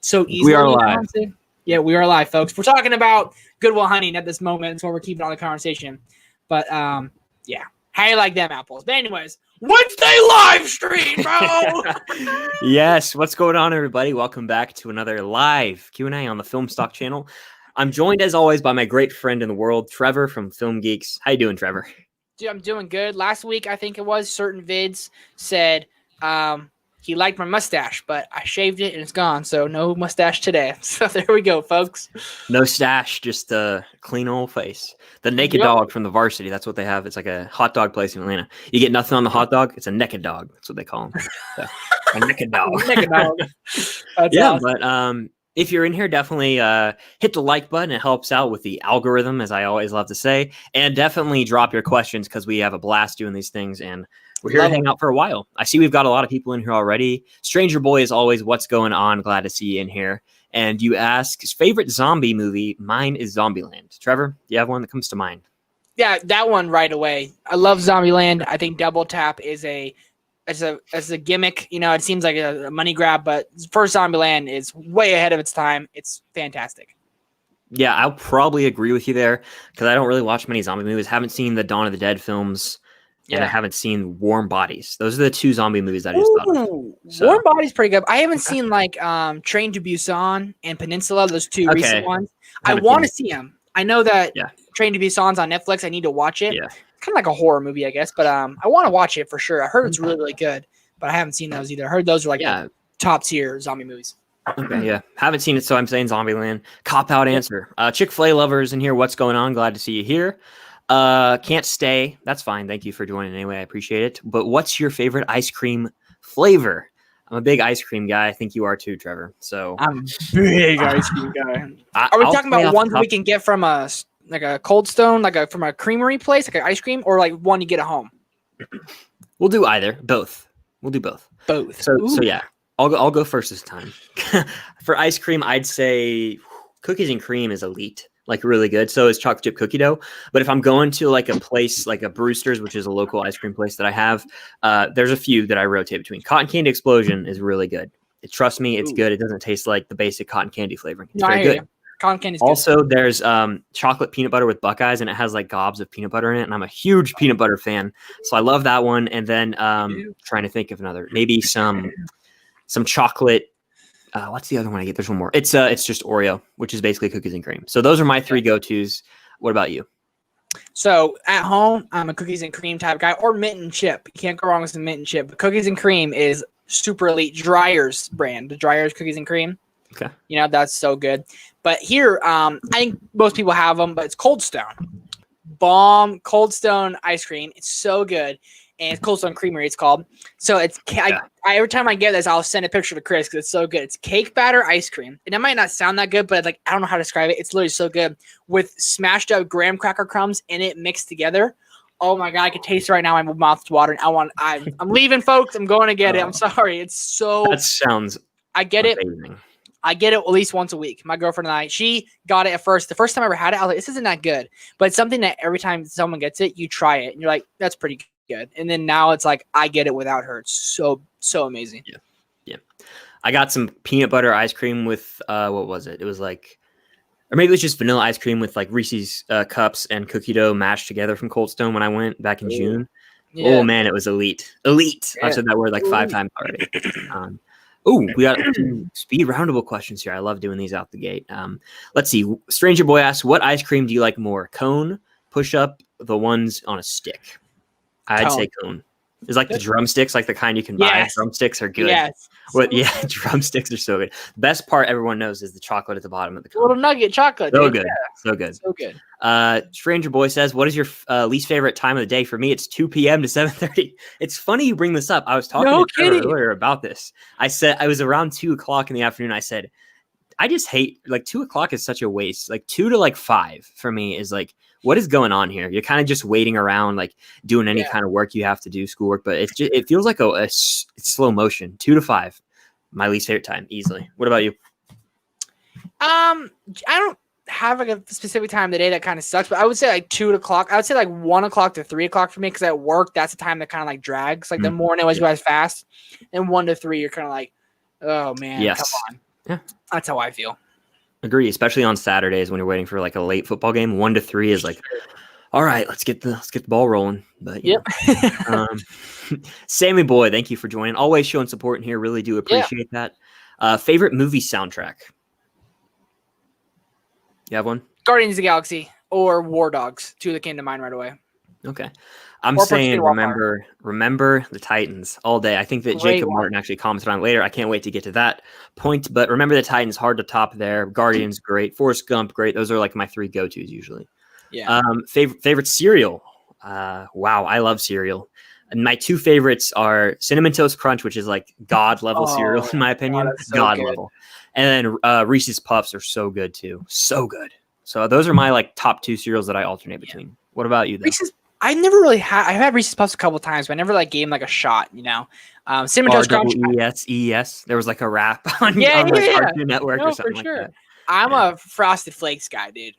so easily. We are live. Yeah, we are live, folks. We're talking about Goodwill Hunting at this moment, so we're keeping on the conversation. But yeah, how you like them apples? But anyways, Wednesday live stream, bro. Yes, what's going on, everybody? Welcome back to another live Q&A on the Film Stock channel. I'm joined, as always, by my great friend in the world, Trevor from Film Geeks. How you doing, Trevor? Dude, I'm doing good. Last week, I think it was, certain vids said he liked my mustache, but I shaved it and it's gone, so no mustache today. So there we go, folks. No stash, just a clean old face. The naked dog from the Varsity, that's what they have. It's like a hot dog place in Atlanta. You get nothing on the hot dog, it's a naked dog. That's what they call them. So, a naked dog. Naked dog. That's yeah, awesome. but if you're in here, definitely hit the like button. It helps out with the algorithm, as I always love to say. And definitely drop your questions because we have a blast doing these things. And we're here to hang out for a while. I see we've got a lot of people in here already. Stranger Boy, as always, what's going on? Glad to see you in here. And you ask, his favorite zombie movie? Mine is Zombieland. Trevor, do you have one that comes to mind? Yeah, that one right away. I love Zombieland. I think Double Tap is a gimmick. You know, it seems like a money grab, but first Zombieland is way ahead of its time. It's fantastic. Yeah, I'll probably agree with you there because I don't really watch many zombie movies. Haven't seen the Dawn of the Dead films. And I haven't seen Warm Bodies. Those are the two zombie movies I just thought of. So. Warm Bodies pretty good. I haven't seen like Train to Busan and Peninsula, those two recent ones. I want to see them. I know that Train to Busan's on Netflix. I need to watch it. Yeah. Kind of like a horror movie, I guess. But I want to watch it for sure. I heard it's really, really good. But I haven't seen those either. I heard those are like top tier zombie movies. Okay, yeah. Haven't seen it, so I'm saying Zombieland. Cop-out answer. Chick-fil-A lovers in here, what's going on? Glad to see you here. Can't stay. That's fine. Thank you for joining anyway. I appreciate it. But what's your favorite ice cream flavor? I'm a big ice cream guy. I think you are too, Trevor. So I'm a big ice cream guy. Are we talking about ones we can get from a Cold Stone, from a creamery place, like an ice cream, or like one you get at home? We'll do either. Both. We'll do both. Both. So yeah. I'll go first this time. For ice cream, I'd say cookies and cream is elite. Like really good. So is chocolate chip cookie dough. But if I'm going to like a place like a Brewster's, which is a local ice cream place that I have, there's a few that I rotate between. Cotton Candy Explosion is really good. Trust me, it's good. It doesn't taste like the basic cotton candy flavoring. It's very good. Cotton candy's also, good. There's chocolate peanut butter with Buckeyes, and it has like gobs of peanut butter in it. And I'm a huge peanut butter fan, so I love that one. And then trying to think of another, maybe some chocolate. What's the other one I get? There's one more. It's just Oreo, which is basically cookies and cream. So those are my three go-tos. What about you? So at home, I'm a cookies and cream type guy, or mint and chip. You can't go wrong with some mint and chip. But cookies and cream is super elite. Dreyer's brand, the Dreyer's cookies and cream. Okay. You know, that's so good. But here, I think most people have them, but it's Cold Stone. Bomb Cold Stone ice cream. It's so good. And it's Cold Stone Creamery, it's called. So it's every time I get this, I'll send a picture to Chris because it's so good. It's cake batter ice cream. And it might not sound that good, but like I don't know how to describe it. It's literally so good with smashed up graham cracker crumbs in it mixed together. Oh my God, I can taste it right now. My mouth's watering. I'm leaving, folks. I'm going to get it. I'm sorry. It's so. That sounds. I get amazing. it. I get it at least once a week. My girlfriend and I, she got it at first. The first time I ever had it, I was like, this isn't that good. But it's something that every time someone gets it, you try it. And you're like, that's pretty good. And then now it's like, I get it without her. It's so amazing. Yeah. I got some peanut butter ice cream with, what was it? It was like, or maybe it was just vanilla ice cream with like Reese's cups and cookie dough mashed together from Cold Stone when I went back in June. Yeah. Oh man, it was elite. Elite. Yeah. I've said that word like 5 times already. We got some speed roundable questions here. I love doing these out the gate. Let's see. Stranger Boy asks, what ice cream do you like more? Cone, push up, the ones on a stick? I'd say cone. It's like the drumsticks, like the kind you can buy. Yes. Drumsticks are good. Yes. Yeah, drumsticks are so good. The best part everyone knows is the chocolate at the bottom of the cone. Little nugget chocolate. So dude. good. Yeah. So good. So good. Stranger Boy says, what is your least favorite time of the day? For me, it's 2 p.m. to 7:30. It's funny you bring this up. I was talking to Trevor earlier about this. I said, I was around 2 o'clock in the afternoon. I said, I just hate, like 2 o'clock is such a waste. Like 2 to like 5 for me is like, what is going on here? You're kind of just waiting around, like doing any kind of work you have to do, schoolwork, but it feels like it's slow motion. 2 to 5, my least favorite time, easily. What about you? I don't have like a specific time of the day that kind of sucks, but I would say like 2 o'clock. I would say like 1 o'clock to 3 o'clock for me because at work that's the time that kind of like drags. Like the morning always goes fast, and 1 to 3 you're kind of like, oh man, come on. Yeah, That's how I feel. Agree, especially on Saturdays when you're waiting for like a late football game. 1 to 3 is like, all right, let's get the ball rolling. But Yep. Sammy boy, thank you for joining. Always showing support in here. Really do appreciate that. Favorite movie soundtrack? You have one? Guardians of the Galaxy or War Dogs. Two that came to mind right away. Okay. I'm Or saying Wildfire. remember the Titans all day. I think that Great Jacob one. Martin actually commented on it later. I can't wait to get to that point. But remember the Titans, hard to top there. Guardians, great. Forrest Gump, great. Those are like my 3 go-tos usually. Yeah. Favorite cereal. Wow, I love cereal. And my 2 favorites are Cinnamon Toast Crunch, which is like God level cereal in my opinion. God, that's so God good. level. And then Reese's Puffs are so good too. So good. So those are my like top 2 cereals that I alternate between. What about you though? Reese's, I never really had. I've had Reese's Puffs a couple times, but I never like gave them like a shot. Cinnamon Toast Crunch. REES. There was like a rap on Cartoon Network or something like that. I'm a Frosted Flakes guy, dude.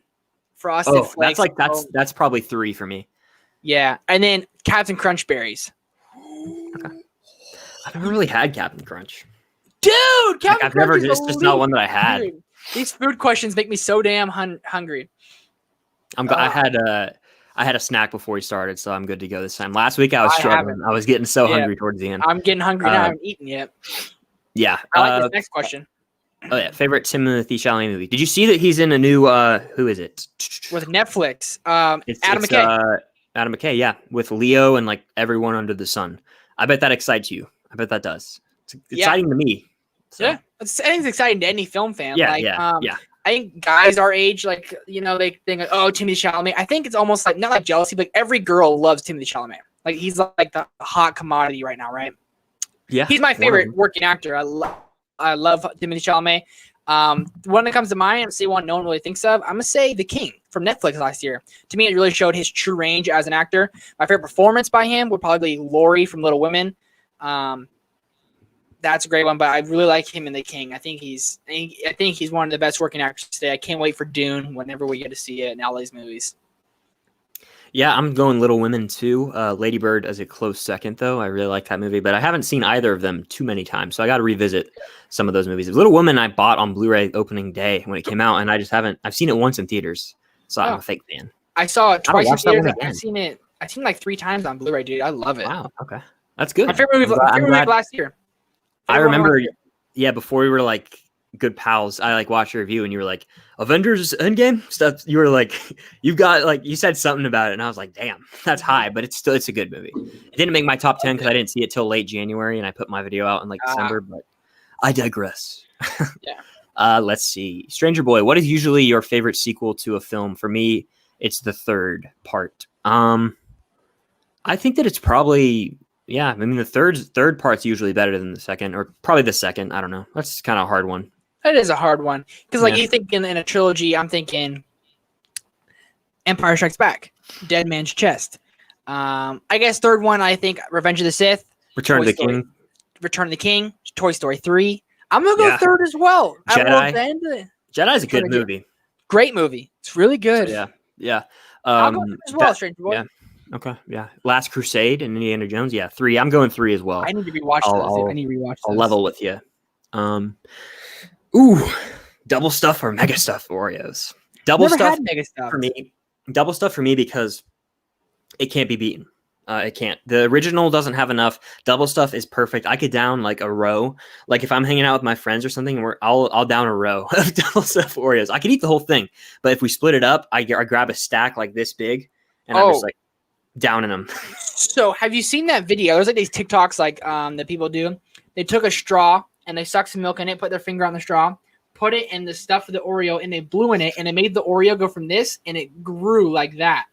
Frosted Flakes. That's probably 3 for me. Yeah, and then Captain Crunch berries. Okay. I've never really had Captain Crunch. Dude, Captain Crunch is it's just not one that I had. Dude, these food questions make me so damn hungry. I had a snack before we started, so I'm good to go this time. Last week I was struggling. I was getting so hungry towards the end. I'm getting hungry now. I haven't eaten yet. Yeah. I like this next question. Oh yeah, favorite Timothée Chalamet movie. Did you see that he's in a new? Who is it? With Netflix. It's Adam McKay. Adam McKay, yeah, with Leo and like everyone under the sun. I bet that excites you. I bet that does. It's exciting to me. So. Yeah, I think it's exciting to any film fan. Yeah, I think guys our age, they think, oh, Timothée Chalamet. I think it's almost like not like jealousy, but every girl loves Timothée Chalamet. Like he's like the hot commodity right now, right? Yeah, he's my favorite working actor. I love Timothée Chalamet. One that comes to mind, I'm saying one no one really thinks of. I'm gonna say The King from Netflix last year. To me, it really showed his true range as an actor. My favorite performance by him would probably be Laurie from Little Women. That's a great one, but I really like him in The King. I think he's one of the best working actors today. I can't wait for Dune whenever we get to see it in all these movies. Yeah, I'm going Little Women too. Lady Bird as a close second, though. I really like that movie, but I haven't seen either of them too many times, so I got to revisit some of those movies. Little Women I bought on Blu-ray opening day when it came out, and I just haven't. I've seen it once in theaters, so I'm a fake fan. I saw it twice in theaters. I've seen it like 3 times on Blu-ray, dude. I love it. Wow, okay, that's good. My favorite movie of last year. I remember, before we were like good pals, I like watched your review and you were like, Avengers Endgame stuff. You were like, you've got like, you said something about it and I was like, damn, that's high, but it's a good movie. It didn't make my top 10 because I didn't see it till late January and I put my video out in like December, but I digress. Yeah. Let's see. Stranger Boy, what is usually your favorite sequel to a film? For me, it's the 3rd part. I think that it's probably, I mean, the third part's usually better than the second, or probably the second. I don't know. That's kind of a hard one. It is a hard one because, you think in a trilogy, I'm thinking Empire Strikes Back, Dead Man's Chest. I guess 3rd one, I think Revenge of the Sith, Return of the King, Toy Story 3. I'm gonna go 3rd as well. Jedi's a good movie. Great movie. It's really good. Yeah. I'll go as well, Stranger Boy. Yeah. Okay, yeah. Last Crusade and Indiana Jones, 3. I'm going 3 as well. I need to rewatch those. I need to rewatch those. I'll level with you. Double stuff or mega stuff Oreos. Double stuff for me. Double stuff for me because it can't be beaten. It can't. The original doesn't have enough. Double stuff is perfect. I could down like a row. Like if I'm hanging out with my friends or something, I'll down a row of double stuff Oreos. I could eat the whole thing, but if we split it up, I grab a stack like this big, and I'm just like downing them. So have you seen that video? There's like these TikToks that people do. They took a straw and they sucked some milk in it, put their finger on the straw, put it in the stuff of the Oreo, and they blew in it, and it made the Oreo go from this, and it grew like that.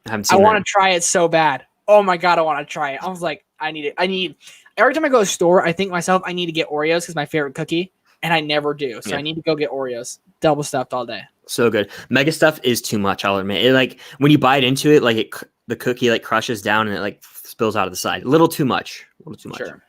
I want to try it so bad. Oh my God, I want to try it. I was like, I need it. Every time I go to the store, I think myself, I need to get Oreos because my favorite cookie, and I never do. So I need to go get Oreos, double stuffed all day. So good. Mega stuff is too much, I'll admit. It like when you bite into it, like the cookie like crushes down and it like spills out of the side. A little too much. Sure.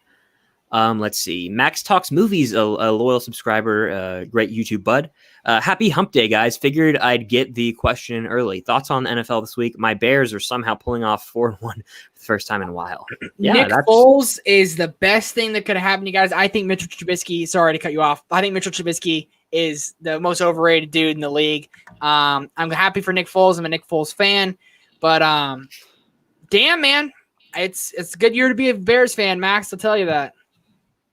Let's see. Max Talks Movies, a loyal subscriber, great YouTube bud. Happy Hump Day, guys. Figured I'd get the question in early. Thoughts on the NFL this week? My Bears are somehow pulling off 4-1 for the first time in a while. Yeah, Nick Foles is the best thing that could have happened to you guys. I think Mitchell Trubisky, sorry to cut you off, I think Mitchell Trubisky is the most overrated dude in the league. I'm happy for Nick Foles. I'm a Nick Foles fan. But damn, man, it's a good year to be a Bears fan, Max. I'll tell you that.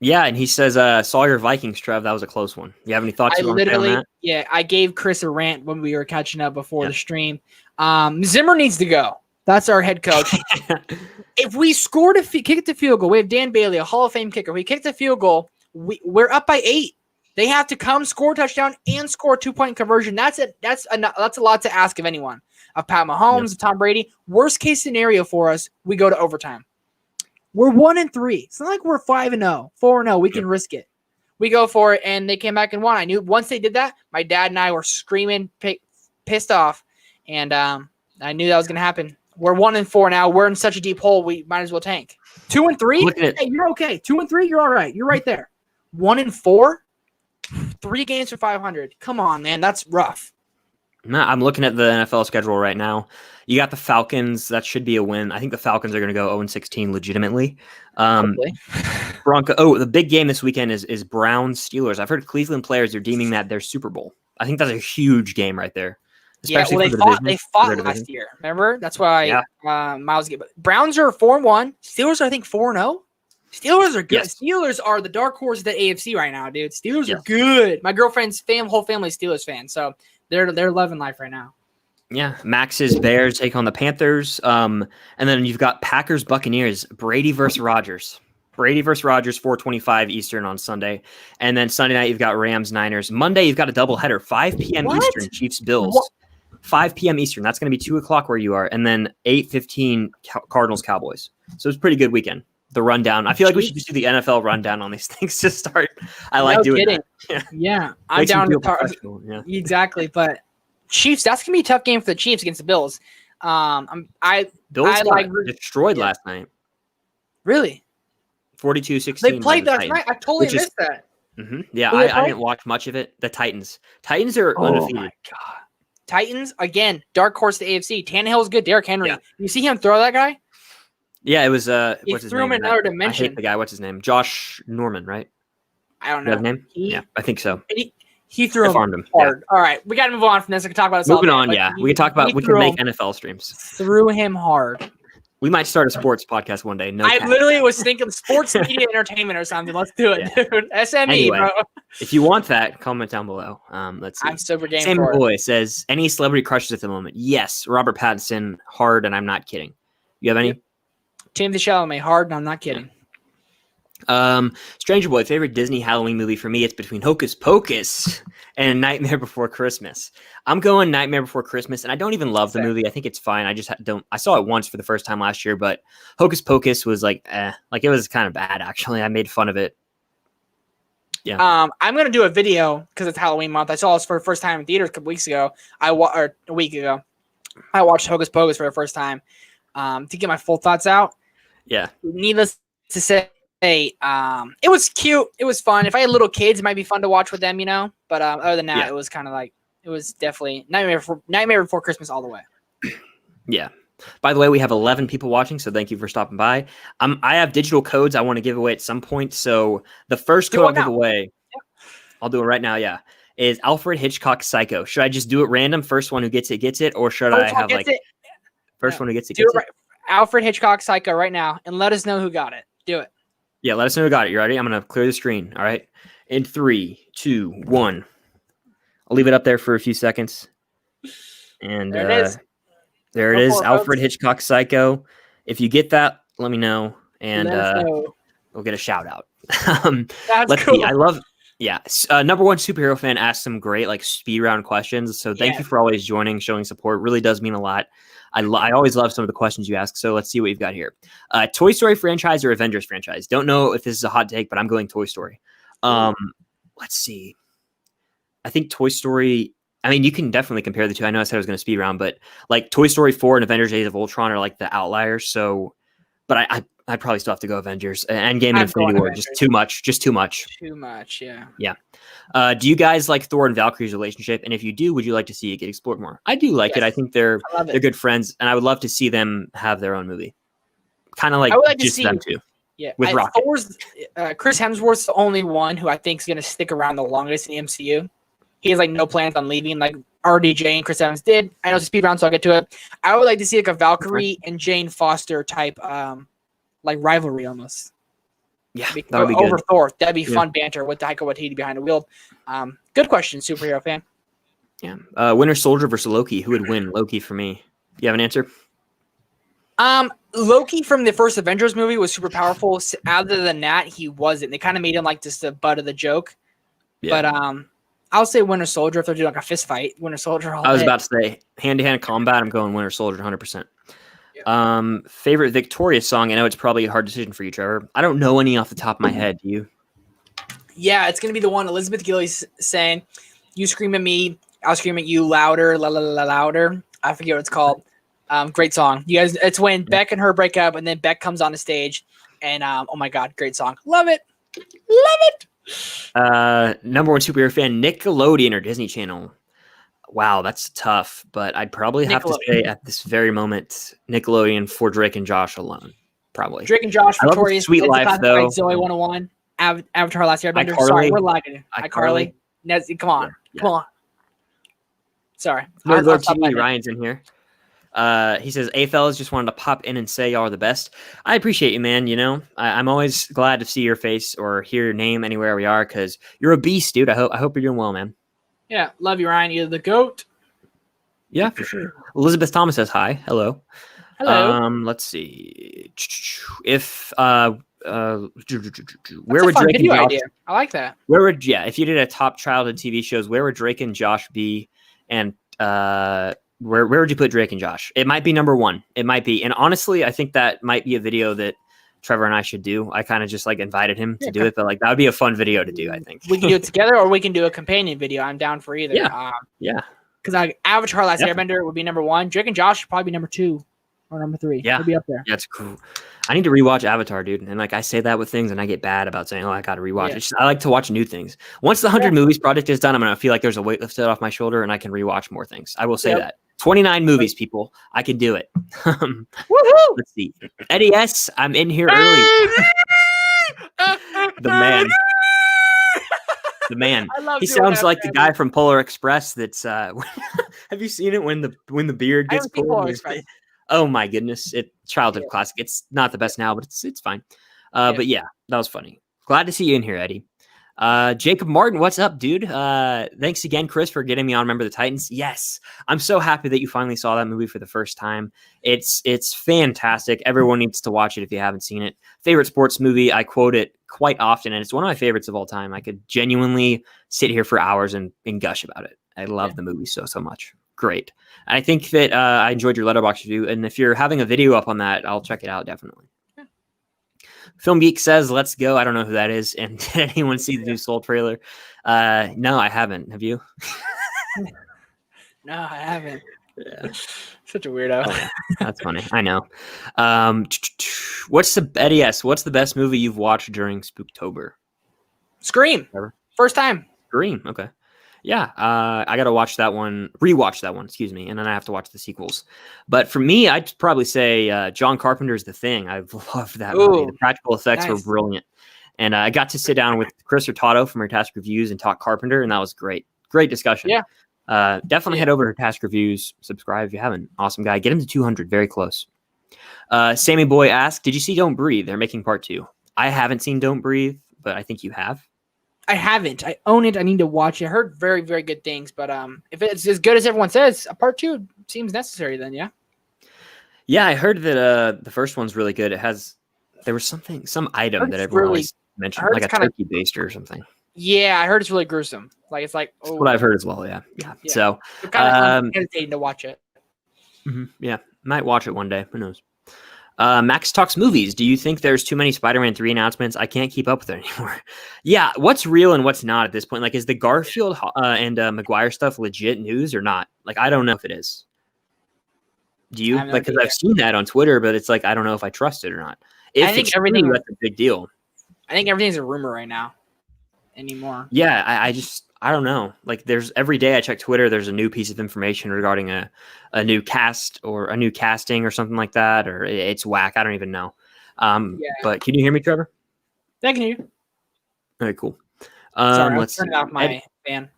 Yeah, and he says, saw your Vikings, Trev. That was a close one. You have any thoughts on that? Yeah, I gave Chris a rant when we were catching up before the stream. Zimmer needs to go. That's our head coach. If we scored kick it to field goal, we have Dan Bailey, a Hall of Fame kicker. We kick the field goal, we're up by 8. They have to come score a touchdown and score a 2-point conversion. That's it. That's a lot to ask of anyone. Of Pat Mahomes, of Tom Brady. Worst case scenario for us, we go to overtime. We're 1-3. It's not like we're 5-0, 4-0. We can risk it. We go for it, and they came back and won. I knew once they did that, my dad and I were screaming, pissed off, and I knew that was going to happen. We're 1-4 now. We're in such a deep hole, we might as well tank. 2-3? Hey, you're okay. 2-3, you're all right. You're right there. 1-4? 3 games for 500. Come on, man. That's rough. I'm looking at the NFL schedule right now. You got the Falcons. That should be a win. I think the Falcons are going to go 0-16 legitimately. The big game this weekend is Browns Steelers. I've heard Cleveland players are deeming that their Super Bowl. I think that's a huge game right there. Especially they fought last year. Remember? That's why Miles get. Browns are 4-1. Steelers are, I think, 4-0. Steelers are good. Yes. Steelers are the dark horse of the AFC right now, dude. Steelers are good. My girlfriend's whole family is Steelers fan, so they're loving life right now. Yeah, Max's Bears take on the Panthers, and then you've got Packers Buccaneers. Brady versus Rodgers. 4:25 Eastern on Sunday, and then Sunday night you've got Rams Niners. Monday you've got a doubleheader, 5 p.m. Eastern, Chiefs Bills. 5 p.m. Eastern. That's going to be 2 o'clock where you are, and then 8:15 Cardinals Cowboys. So it's a pretty good weekend. The rundown. I feel like we should just do the NFL rundown on these things to start. I like doing that. Yeah, I'm down to exactly. But Chiefs, that's gonna be a tough game for the Chiefs against the Bills. Bills destroyed last night. Really? 42-16. They played last night. I totally missed that. Mm-hmm. Yeah, I didn't watch much of it. The Titans are undefeated. Oh my god. Titans again, dark horse to AFC. Tannehill's good. Derrick Henry. Yeah. You see him throw that guy? Yeah, it was he what's his threw name? him in another dimension. I hate the guy. What's his name? Josh Norman, right? I don't know. His name? Yeah, I think so. He threw him hard. Yeah. All right, we got to move on from this. We can talk about this. Moving on, we can talk about. We can make NFL streams. Threw him hard. We might start a sports podcast one day. I literally was thinking sports media entertainment or something. Let's do it, dude. SME, anyway, bro. If you want that, comment down below. Let's see. I'm super game Sam for it. Boy says, any celebrity crushes at the moment? Yes, Robert Pattinson, hard, and I'm not kidding. You have any? Yep. Timothée Chalamet, hard, and I'm not kidding. Stranger Boy, favorite Disney Halloween movie for me, it's between Hocus Pocus and Nightmare Before Christmas. I'm going Nightmare Before Christmas, and I don't even love the movie. I think it's fine. I just don't. I saw it once for the first time last year, but Hocus Pocus was like it was kind of bad actually. I made fun of it. Yeah. I'm gonna do a video because it's Halloween month. I saw this for the first time in theaters a couple weeks ago. Or a week ago. I watched Hocus Pocus for the first time to get my full thoughts out. Yeah. Needless to say, it was cute. It was fun. If I had little kids, it might be fun to watch with them, you know. But other than that, it was kind of like it was definitely Nightmare Before Christmas all the way. Yeah. By the way, we have 11 people watching, so thank you for stopping by. I have digital codes I want to give away at some point. So the first code I'll give away, I'll do it right now. Yeah, is Alfred Hitchcock Psycho. Should I just do it random? First one who gets it, or should I have like first one who gets it? Do it right. Alfred Hitchcock Psycho right now, and let us know who got it. Do it. Yeah, let us know who got it. You ready? I'm gonna clear the screen. All right. In 3, 2, 1. I'll leave it up there for a few seconds. And there it is. There it is, Alfred Hitchcock Psycho. If you get that, let me know, and we'll get a shout out. That's cool. See. I love. Yeah, number one superhero fan asked some great like speed round questions. So thank you for always joining, showing support. Really does mean a lot. I always love some of the questions you ask. So let's see what you've got here. Toy Story franchise or Avengers franchise? Don't know if this is a hot take, but I'm going Toy Story. Let's see. I think Toy Story. I mean, you can definitely compare the two. I know I said I was going to speed round, but like Toy Story 4 and Avengers Age of Ultron are like the outliers. So, but I'd probably still have to go Avengers. Endgame and I'm Infinity going War, Avengers. just too much. Just too much. Too much, yeah. Yeah. Do you guys like Thor and Valkyrie's relationship? And if you do, would you like to see it get explored more? I do like it. I Yes. think they're I love it. good friends, and I would love to see them have their own movie. Kind of like, I would like to just see them two. Yeah, With Rocket. Thor's, Chris Hemsworth's the only one who I think is going to stick around the longest in the MCU. He has like no plans on leaving, like RDJ and Chris Evans did. I know it's a speed round, so I'll get to it. I would like to see like a Valkyrie and Jane Foster type, like rivalry almost. Yeah, that would be good. Over Thor, that'd be fun banter with Taika Waititi behind the wheel. Good question, superhero fan. Yeah, Winter Soldier versus Loki. Who would win? Loki for me. You have an answer? Loki from the first Avengers movie was super powerful. Other than that, he wasn't. They kind of made him like just the butt of the joke. Yeah. But I'll say Winter Soldier if they're doing like a fist fight. Winter Soldier. I was about to say hand-to-hand combat. I'm going Winter Soldier 100%. Yeah. Favorite Victoria song? I know it's probably a hard decision for you, Trevor. I don't know any off the top of my head. Do you? Yeah, it's gonna be the one Elizabeth Gillies saying, "You scream at me, I'll scream at you louder, la la la louder." I forget what it's called. Great song. You guys, it's when Beck and her break up, and then Beck comes on the stage, and oh my god, great song. Love it. Love it. Number one superhero fan, Nickelodeon or Disney Channel. Wow, that's tough, but I'd probably have to say at this very moment, Nickelodeon for Drake and Josh alone. Probably. Drake and Josh, Victorious, Sweet Life, though. Zoe 101, Avatar Last Airbender. iCarly. Sorry, we're lagging. iCarly. Come on. Yeah. Come on. Sorry. Lord TV, Ryan's in here. He says, "Hey fellas, just wanted to pop in and say y'all are the best." I appreciate you, man. You know, I'm always glad to see your face or hear your name anywhere we are because you're a beast, dude. I hope you're doing well, man. Yeah, love you, Ryan. You're the GOAT. Yeah, for sure. Elizabeth Thomas says hi. Hello. Hello. Let's see. If where That's would a fun Drake and video Josh? idea. I like that. If you did a top childhood TV shows, where would Drake and Josh be? And where would you put Drake and Josh? It might be number one. It might be. And honestly, I think that might be a video that Trevor and I should do. I kind of just like invited him to do it, but like that would be a fun video to do, I think. We can do it together or we can do a companion video. I'm down for either. Yeah. Because Avatar Last Airbender would be number one. Drake and Josh would probably be number two or number three. Yeah. It'll be up there. Yeah, it's cool. I need to rewatch Avatar, dude. And like I say that with things and I get bad about saying, I got to rewatch it. I like to watch new things. Once the 100 movies project is done, I'm going to feel like there's a weight lifted off my shoulder and I can rewatch more things. I will say that. 29 movies, people. I can do it. Woohoo! Let's see. Eddie S., I'm in here early. The man. The man. He sounds like the guy from Polar Express that's have you seen it when the beard gets pulled? Oh my goodness. It's childhood classic. It's not the best now, but it's fine. But yeah, that was funny. Glad to see you in here, Eddie. Jacob Martin, what's up, dude? Thanks again, Chris, for getting me on Remember the Titans. Yes, I'm so happy that you finally saw that movie for the first time. It's fantastic. Everyone needs to watch it if you haven't seen it. Favorite sports movie. I quote it quite often, and it's one of my favorites of all time. I could genuinely sit here for hours and gush about it. I love the movie so much. Great. And I think that I enjoyed your Letterboxd review, and if you're having a video up on that, I'll check it out definitely. Film Geek says, "Let's go." I don't know who that is. And did anyone see the new Soul trailer? No, I haven't. Have you? No, I haven't. Yeah. Such a weirdo. Oh, yeah. That's funny. I know. What's the best movie you've watched during Spooktober? Scream. Ever? First time. Scream. Okay. Yeah, I got to rewatch that one, excuse me, and then I have to watch the sequels. But for me, I'd probably say John Carpenter's The Thing. I've loved that movie. The practical effects were brilliant. And I got to sit down with Chris Hurtado from Her Task Reviews and talk Carpenter, and that was great. Great discussion. Yeah. Definitely head over to Her Task Reviews. Subscribe if you haven't. Awesome guy. Get him to 200. Very close. Sammy Boy asked, did you see Don't Breathe? They're making part 2. I haven't seen Don't Breathe, but I think you have. I haven't. I own it. I need to watch it. I heard very, very good things, but if it's as good as everyone says, a part 2 seems necessary then, yeah? Yeah, I heard that the first one's really good. There was some item that everyone always mentioned, like a turkey baster or something. Yeah, I heard it's really gruesome. That's what I've heard as well, yeah. So, I'm kind of hesitating to watch it. Yeah, might watch it one day. Who knows? Max talks movies. Do you think there's too many Spider-Man 3 announcements? I can't keep up with it anymore. Yeah, what's real and what's not at this point? Like, is the Garfield and Maguire stuff legit news or not? Like, I don't know if it is. Do you? Like, because I've seen that on Twitter, but it's like I don't know if I trust it or not. if I think it's everything. true, that's a big deal. I think everything's a rumor right now. Anymore. Yeah, I don't know. Like there's every day I check Twitter, there's a new piece of information regarding a new cast or a new casting or something like that, or it's whack. I don't even know. But can you hear me, Trevor? I can hear you. All right, cool. Sorry, I was Let's turning see. off my fan.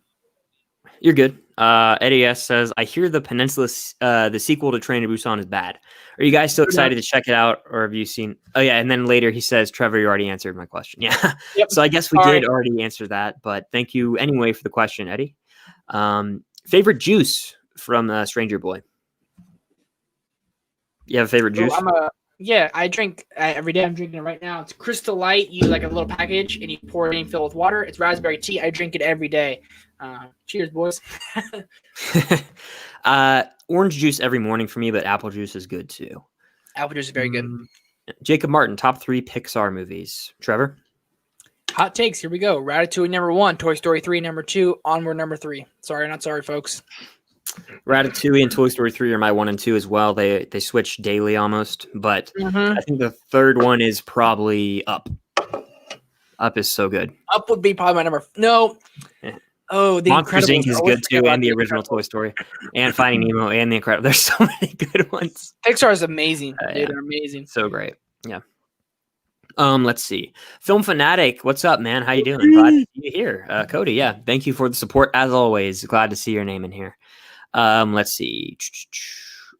You're good. Eddie S says, I hear the Peninsula, the sequel to Train to Busan is bad. Are you guys still excited to check it out, or have you seen? Oh yeah, and then later he says, Trevor, you already answered my question. Yeah. Yep. So I guess we did already answer that, but thank you anyway for the question, Eddie. Favorite juice from Stranger Boy? You have a favorite juice? I drink every day. I'm drinking it right now. It's Crystal Light. You like a little package and you pour it in, fill it with water. It's raspberry tea. I drink it every day. Cheers, boys. Orange juice every morning for me, but apple juice is good too. Apple juice is very good. Jacob Martin, top 3 Pixar movies. Trevor? Hot takes. Here we go. Ratatouille number 1. Toy Story 3 number 2. Onward number 3. Sorry, not sorry, folks. Ratatouille and Toy Story 3 are my 1 and 2 as well. They switch daily almost, but I think the third one is probably Up. Up is so good. Up would be probably my number. No. Oh, the Monsters Incredibles Inc. is good too, and the original Toy Story, and Finding Nemo, and the Incredibles. There's so many good ones. Pixar is amazing. Yeah. They're amazing. So great. Yeah. Let's see. Film Fanatic, what's up, man? How you doing? Glad to see you here. Cody, yeah. Thank you for the support as always. Glad to see your name in here. Let's see.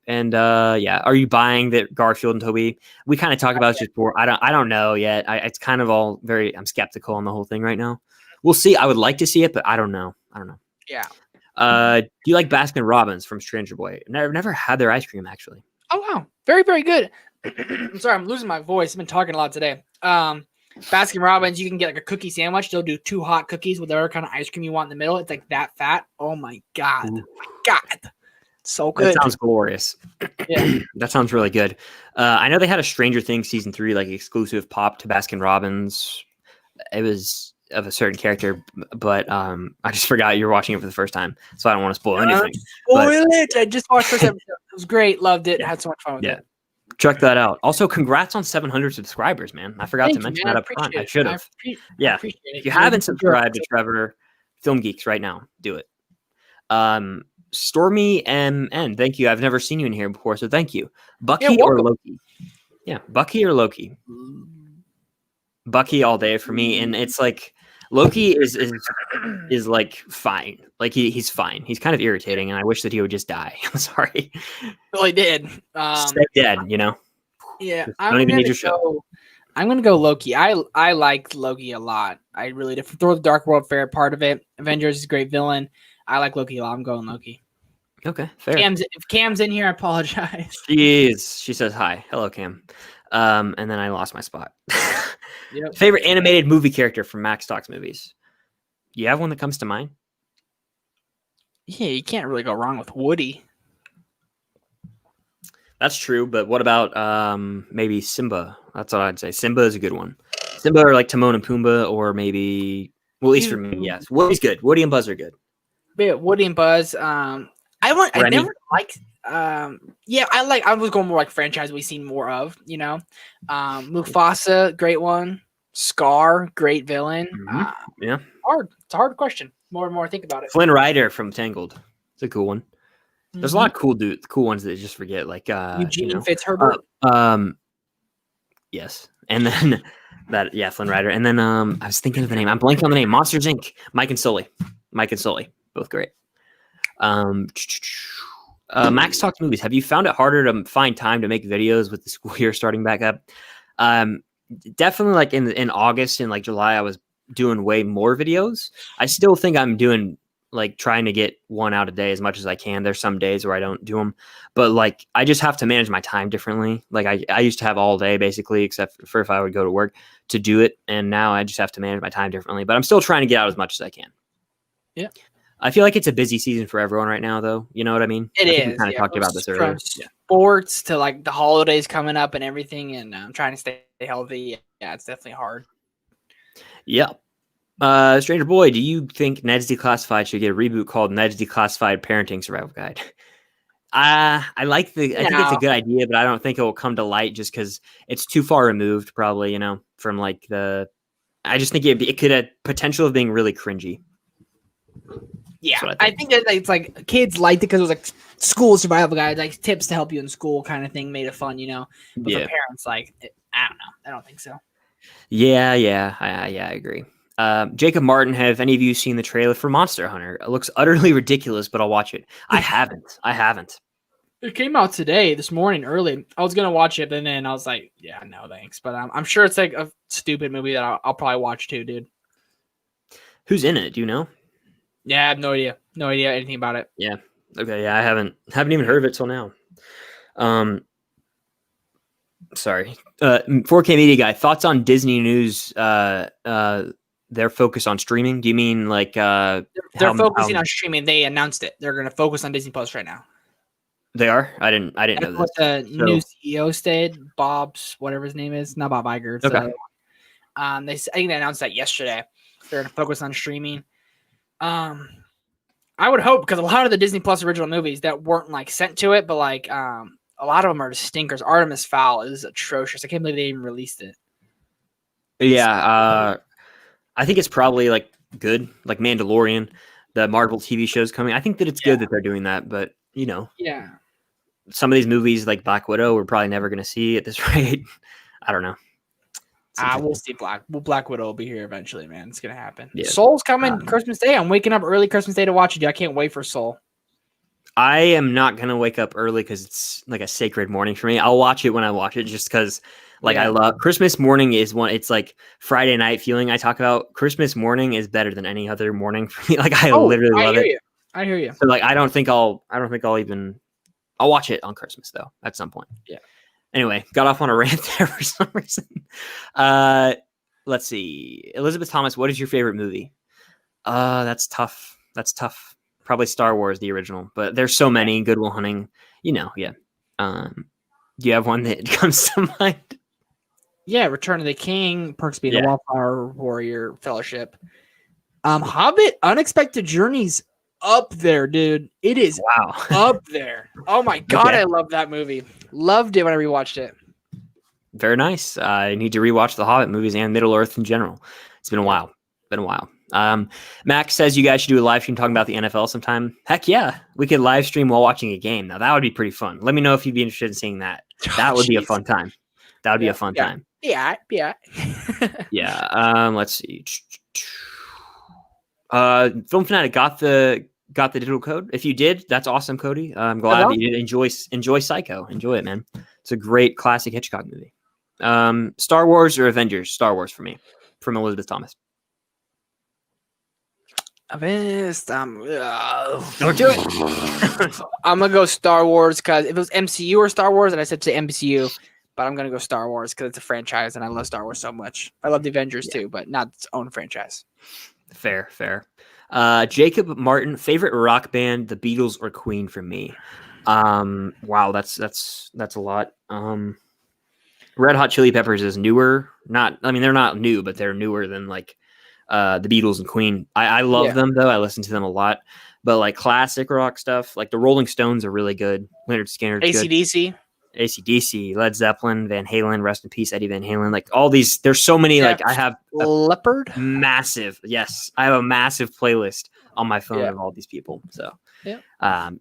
And yeah, are you buying the Garfield and Toby? We kind of talked about it just before. I don't know yet. It's kind of all I'm skeptical on the whole thing right now. We'll see. I would like to see it, but I don't know. Yeah. Do you like Baskin Robbins from Stranger Boy? Never had their ice cream actually. Oh wow, very very good. I'm sorry, I'm losing my voice. I've been talking a lot today. Baskin Robbins, you can get like a cookie sandwich. They'll do 2 hot cookies with whatever kind of ice cream you want in the middle. It's like that fat. Oh my god, so good. That sounds glorious. Yeah, that sounds really good. I know they had a Stranger Things season 3 like exclusive pop to Baskin Robbins. It was of a certain character, but I just forgot you're watching it for the first time, so I don't want to spoil anything. Spoil it! I just watched first episode. It was great. Loved it. Had so much fun with it. Check that out. Also, congrats on 700 subscribers, man. I forgot to mention that up front. I should have. If you haven't subscribed to Trevor Film Geeks right now, do it. Stormy MN, thank you. I've never seen you in here before, so thank you. Bucky or Loki? Yeah, Bucky or Loki? Bucky all day for me, and it's like Loki is like fine. Like he's fine. He's kind of irritating, and I wish that he would just die. I'm sorry. Well, he did. Stay dead, you know. Yeah, don't even need your show. I'm gonna go Loki. I like Loki a lot. I really did. Thor: The Dark World, fair part of it. Avengers is a great villain. I like Loki a lot. I'm going Loki. Okay, fair. If Cam's in here, I apologize. She says hi. Hello, Cam. And then I lost my spot. Yep. Favorite animated movie character from Max Talks movies? You have one that comes to mind? Yeah, you can't really go wrong with Woody. That's true, but what about maybe Simba? That's what I'd say. Simba is a good one. Simba or like Timon and Pumbaa, or maybe, well, at least for me, yes. Woody's good. Woody and Buzz are good. Yeah, Woody and Buzz. I never liked. I was going more like franchise we've seen more of. You know, Mufasa, great one. Scar, great villain. Yeah, it's a hard question. More and more I think about it. Flynn Rider from Tangled. It's a cool one. There's a lot of cool ones that you just forget, like Eugene Fitzherbert. Yes, and then Flynn Rider, and then I was thinking of the name. I'm blanking on the name. Monsters Inc. Mike and Sully, both great. Max Talks movies. Have you found it harder to find time to make videos with the school year starting back up? Definitely, like in August and like July, I was doing way more videos. I still think I'm doing like trying to get one out a day as much as I can. There's some days where I don't do them, but like I just have to manage my time differently. Like I used to have all day basically, except for if I would go to work to do it, and now I just have to manage my time differently. But I'm still trying to get out as much as I can. Yeah. I feel like it's a busy season for everyone right now, though. You know what I mean? It is. We kind of talked about this earlier. From sports to like the holidays coming up and everything, and I'm trying to stay healthy. Yeah, it's definitely hard. Yeah. Stranger Boy, do you think Ned's Declassified should get a reboot called Ned's Declassified Parenting Survival Guide? I like I think it's a No. good idea, but I don't think it will come to light just because it's too far removed, probably, from like I just think it could have potential of being really cringy. Yeah, That's what I think that it's like kids liked it because it was like school survival guide, like tips to help you in school kind of thing, made it fun, But for Yeah. parents, like, I don't know, I don't think so. Yeah, I agree. Jacob Martin, have any of you seen the trailer for Monster Hunter? It looks utterly ridiculous, but I'll watch it. I haven't. It came out this morning, early. I was gonna watch it, and then I was like, yeah, no thanks. But I'm sure it's like a stupid movie that I'll probably watch too, dude. Who's in it? Do you know? Yeah, I have no idea anything about it. Yeah. Okay. Yeah, I haven't even heard of it till now. Sorry. 4K Media Guy, thoughts on Disney News? Their focus on streaming. Do you mean like they're focusing on streaming? They announced it. They're gonna focus on Disney Plus right now. They are. I didn't That's know what this. the new CEO said. Bob's whatever his name is, not Bob Iger. It's Okay. I think they announced that yesterday. They're gonna focus on streaming. I would hope, because a lot of the Disney Plus original movies that weren't like sent to it, but like a lot of them are stinkers. Artemis Fowl is atrocious. I can't believe they even released it. Yeah, I think it's probably like good, like Mandalorian, the Marvel TV shows coming. I think that it's good that they're doing that, but yeah, some of these movies like Black Widow we're probably never going to see at this rate. I don't know. we'll see. Black Widow will be here eventually, man. It's gonna happen. Yeah. Soul's coming Christmas Day. I'm waking up early Christmas Day to watch it. I can't wait for Soul. I am not going to wake up early because it's like a sacred morning for me. I'll watch it when I watch it just because I love Christmas morning is one. It's like Friday night feeling I talk about. Christmas morning is better than any other morning for me. Like I literally love it. I hear you. So like, I don't think I'll watch it on Christmas though at some point. Yeah. Anyway, got off on a rant there for some reason. Let's see. Elizabeth Thomas, what is your favorite movie? That's tough. Probably Star Wars, the original, but there's so many. Good Will Hunting, yeah. Do you have one that comes to mind? Yeah, Return of the King, Perks being a Wildflower Warrior, Fellowship. Hobbit, Unexpected Journeys, up there, dude. It is up there. Oh my god, I love that movie. Loved it when I rewatched it. Very nice. I need to rewatch the Hobbit movies and Middle Earth in general. It's been a while. Max says you guys should do a live stream talking about the NFL sometime. Heck yeah, we could live stream while watching a game. Now that would be pretty fun. Let me know if you'd be interested in seeing that. That would be a fun time. That would be a fun time. Yeah. Yeah. Let's see. Film Fanatic got the digital code. If you did, that's awesome, Cody. I'm glad that you did enjoy Psycho. Enjoy it, man. It's a great classic Hitchcock movie. Star Wars or Avengers? Star Wars for me, from Elizabeth Thomas. Don't do it. I'm gonna go Star Wars because if it was MCU or Star Wars, and I said to MCU, but I'm gonna go Star Wars because it's a franchise and I love Star Wars so much. I love the Avengers too, but not its own franchise. Fair. Jacob Martin, favorite rock band, the Beatles or Queen for me. Wow, that's a lot. Red Hot Chili Peppers is newer. They're not new, but they're newer than like the Beatles and Queen. I love them though. I listen to them a lot. But like classic rock stuff, like the Rolling Stones are really good. Leonard Skinner, AC/DC, Led Zeppelin, Van Halen, rest in peace, Eddie Van Halen. Like all these, there's so many. Like I have Leopard, massive. Yes, I have a massive playlist on my phone of all these people. So I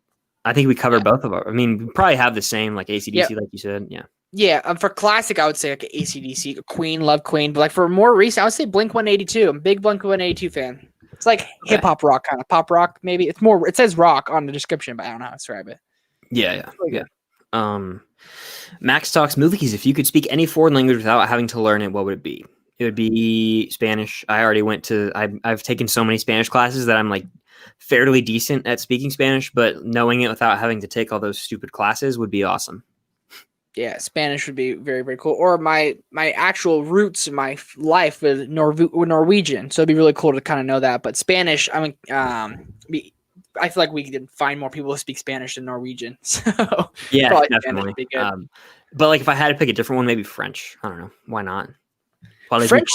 think we covered both of our. I mean, we probably have the same like AC/DC, like you said. Yeah. Yeah, for classic, I would say like AC/DC, Queen, love Queen. But like for more recent, I would say Blink-182. I'm a big Blink-182 fan. It's like hip hop rock, kind of pop rock, maybe. It's more. It says rock on the description, but I don't know how to describe it. Yeah. Max talks movies. If you could speak any foreign language without having to learn it, what would it be? It would be Spanish. I already went to. I've taken so many Spanish classes that I'm like fairly decent at speaking Spanish, but knowing it without having to take all those stupid classes would be awesome. Yeah, Spanish would be very, very cool. Or my actual roots in my life with Norwegian, so it'd be really cool to kind of know that. But Spanish, I feel like we could find more people who speak Spanish than Norwegian. So yeah, definitely. But like if I had to pick a different one, maybe French. I don't know. Why not? French,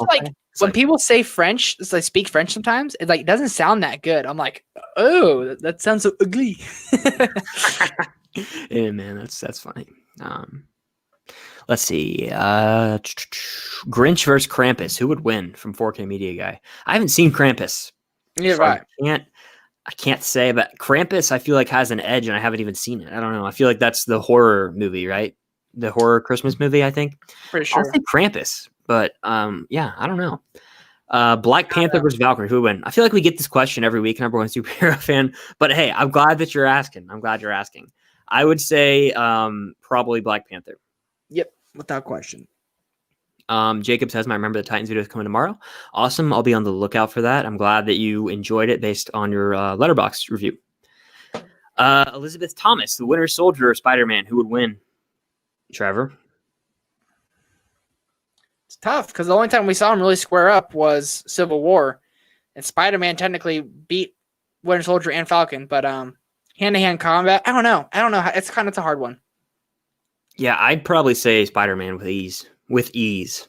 when people say French, it's like speak French sometimes, it doesn't sound that good. I'm like, oh, that sounds so ugly. Yeah, man, that's funny. Let's see. Grinch versus Krampus. Who would win from 4K Media Guy? I haven't seen Krampus. Yeah, So right. I can't say, but Krampus I feel like has an edge, and I haven't even seen it. I don't know. I feel like that's the horror movie, right? The horror Christmas movie, I think. Pretty I'll sure. say Krampus, but yeah, I don't know. Black Panther versus Valkyrie. Who would win? I feel like we get this question every week, number one superhero fan. But hey, I'm glad that you're asking. I'm glad you're asking. I would say probably Black Panther. Yep, without question. Jacob says, "I remember the Titans video is coming tomorrow. Awesome. I'll be on the lookout for that. I'm glad that you enjoyed it based on your Letterboxd review." Elizabeth Thomas, the Winter Soldier or Spider-Man, who would win? Trevor? It's tough because the only time we saw him really square up was Civil War, and Spider-Man technically beat Winter Soldier and Falcon, but hand-to-hand combat, I don't know. It's a hard one. Yeah, I'd probably say Spider-Man with ease. With ease.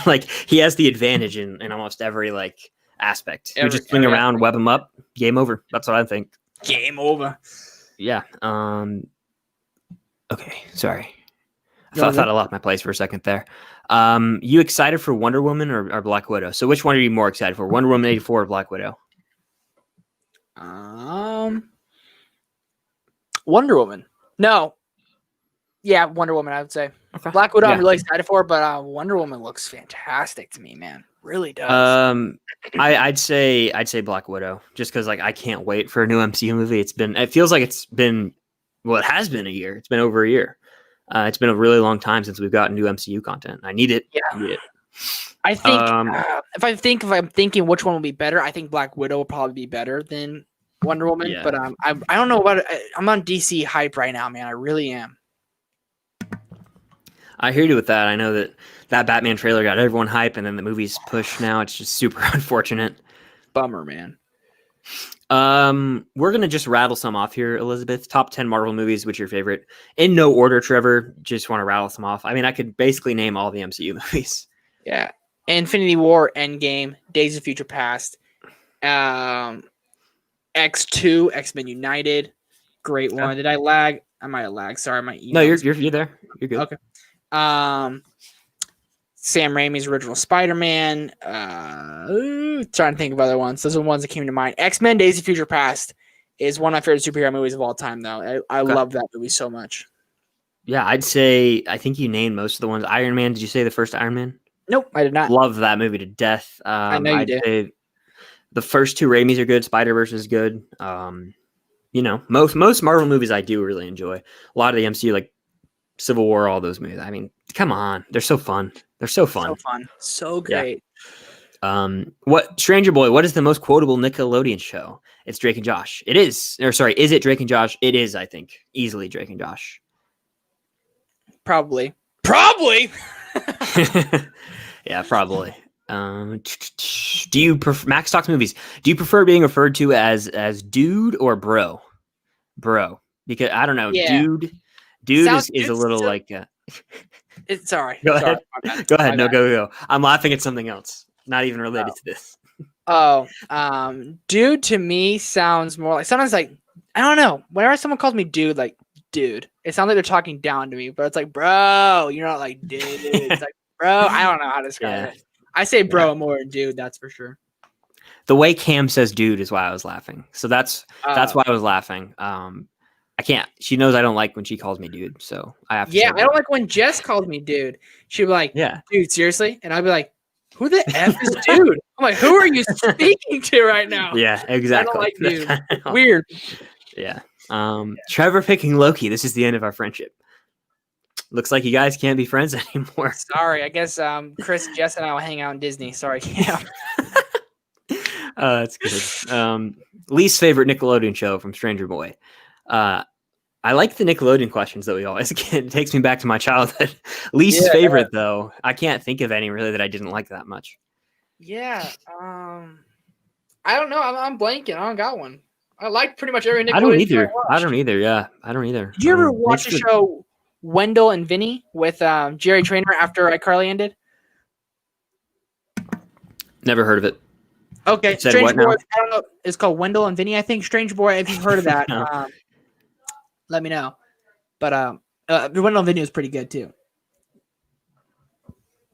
Like, he has the advantage in almost every, like, aspect. You just swing around, web him up, game over. That's what I think. Game over. Yeah. Okay, sorry. I thought I lost my place for a second there. You excited for Wonder Woman or Black Widow? So which one are you more excited for? Wonder Woman 84 or Black Widow? Wonder Woman. No. Yeah, Wonder Woman, I would say. Okay. Black Widow, yeah. I'm really excited for, but Wonder Woman looks fantastic to me, man. Really does. I'd say Black Widow, just because like I can't wait for a new MCU movie. It feels like it has been a year. It's been over a year. It's been a really long time since we've gotten new MCU content. I need it. Yeah. I need it. I think if I'm thinking which one will be better, I think Black Widow will probably be better than Wonder Woman. Yeah. But I don't know about it. I'm on DC hype right now, man. I really am. I hear you with that. I know that Batman trailer got everyone hype, and then the movie's pushed now. It's just super unfortunate. Bummer, man. We're gonna just rattle some off here, Elizabeth. Top 10 Marvel movies. What's your favorite? In no order, Trevor. Just want to rattle some off. I mean, I could basically name all the MCU movies. Yeah. Infinity War, Endgame, Days of Future Past, X2, X-Men United. Great one. Did I lag? I might have lagged. Sorry, my email. No, you're there. You're good. Okay. Sam Raimi's original Spider-Man. Trying to think of other ones. Those are the ones that came to mind. X-Men Days of Future Past is one of my favorite superhero movies of all time, though. I love that movie so much. Yeah, I'd say I think you named most of the ones. Iron Man. Did you say the first Iron Man? Nope, I did not. Love that movie to death. I know you did. Say the first two Raimis are good. Spider-Verse is good. Most Marvel movies I do really enjoy. A lot of the MCU, like Civil War, all those movies. I mean, come on. They're so fun. So fun. So great. Yeah. Stranger Boy, what is the most quotable Nickelodeon show? It's Drake and Josh. It is. Or sorry, is it Drake and Josh? It is, I think. Easily Drake and Josh. Probably. Yeah, probably. Do you prefer Max Talks movies? Do you prefer being referred to as dude or bro? Bro. Because I don't know, yeah. Dude is a little like it's sorry. Go ahead. Go ahead. No, go. I'm laughing at something else. Not even related to this. Dude to me sounds more like sometimes like I don't know. Whenever someone calls me dude, like dude, it sounds like they're talking down to me, but it's like bro, you're not like dude. It's like bro. I don't know how to describe it. I say bro more than dude, that's for sure. The way Cam says dude is why I was laughing. So that's why I was laughing. I can't. She knows I don't like when she calls me dude, so I have to. Yeah, I don't like when Jess calls me dude. She'd be like, "Yeah, dude, seriously," and I'd be like, "Who the f is dude?" I'm like, "Who are you speaking to right now?" Yeah, exactly. I don't like dude. Weird. Yeah. Trevor picking Loki. This is the end of our friendship. Looks like you guys can't be friends anymore. Sorry, I guess Chris, Jess, and I will hang out in Disney. Sorry. Yeah. That's good. Least favorite Nickelodeon show from Stranger Boy. I like the Nickelodeon questions that we always get. It takes me back to my childhood. Least favorite, though, I can't think of any really that I didn't like that much. Yeah. I don't know. I'm blanking. I don't got one. I like pretty much every Nickelodeon. I don't either. Yeah, I don't either. Did you ever watch the show Wendell and Vinny with Jerry Trainer after iCarly ended? Never heard of it. Okay, Strange Boy. I don't know. It's called Wendell and Vinny. I think Strange Boy. If you've heard of that, No. let me know. But the Wendell video is pretty good too.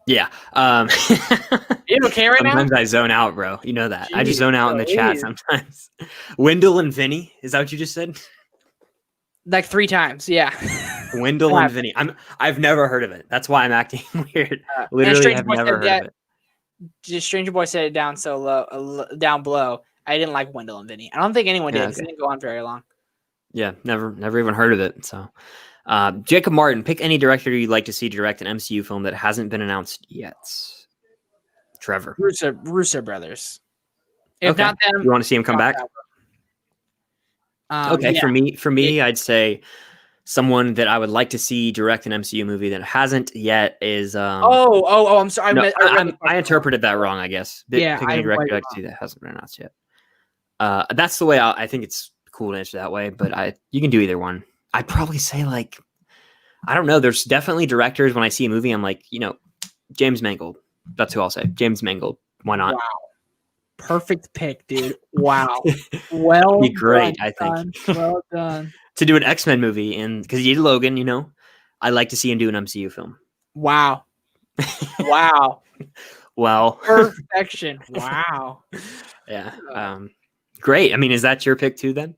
Yeah. You okay right now? Sometimes I zone out, bro. You know that. I just Jeez, zone out in the chat please. sometimes. Wendell and Vinny. Is that what you just said? Like 3 times, yeah. Wendell and Vinny. I've never heard of it. That's why I'm acting weird. Literally, have never heard of it. Just Stranger Boy said it down so low, down below. I didn't like Wendell and Vinny. I don't think anyone did because it didn't go on very long. Yeah, never even heard of it. So, Jacob Martin, pick any director you'd like to see direct an MCU film that hasn't been announced yet. Trevor. Russo brothers. If not them, you want to see him come back? Okay, yeah. for me, I'd say someone that I would like to see direct an MCU movie that hasn't yet is. I'm sorry. No, I interpreted that wrong. I guess. Yeah, pick any director I'd like to see that hasn't been announced yet. That's the way I think it's cool to answer that way. But you can do either one. I'd probably say like, I don't know. There's definitely directors when I see a movie, I'm like, James Mangold. That's who I'll say. James Mangold. Why not? Wow. Perfect pick, dude. Wow. Well, be great. I think. Well done. To do an X-Men movie, and because he did Logan, I'd like to see him do an MCU film. Wow. Wow. Well, perfection. Wow. Yeah. Great. I mean, is that your pick too then?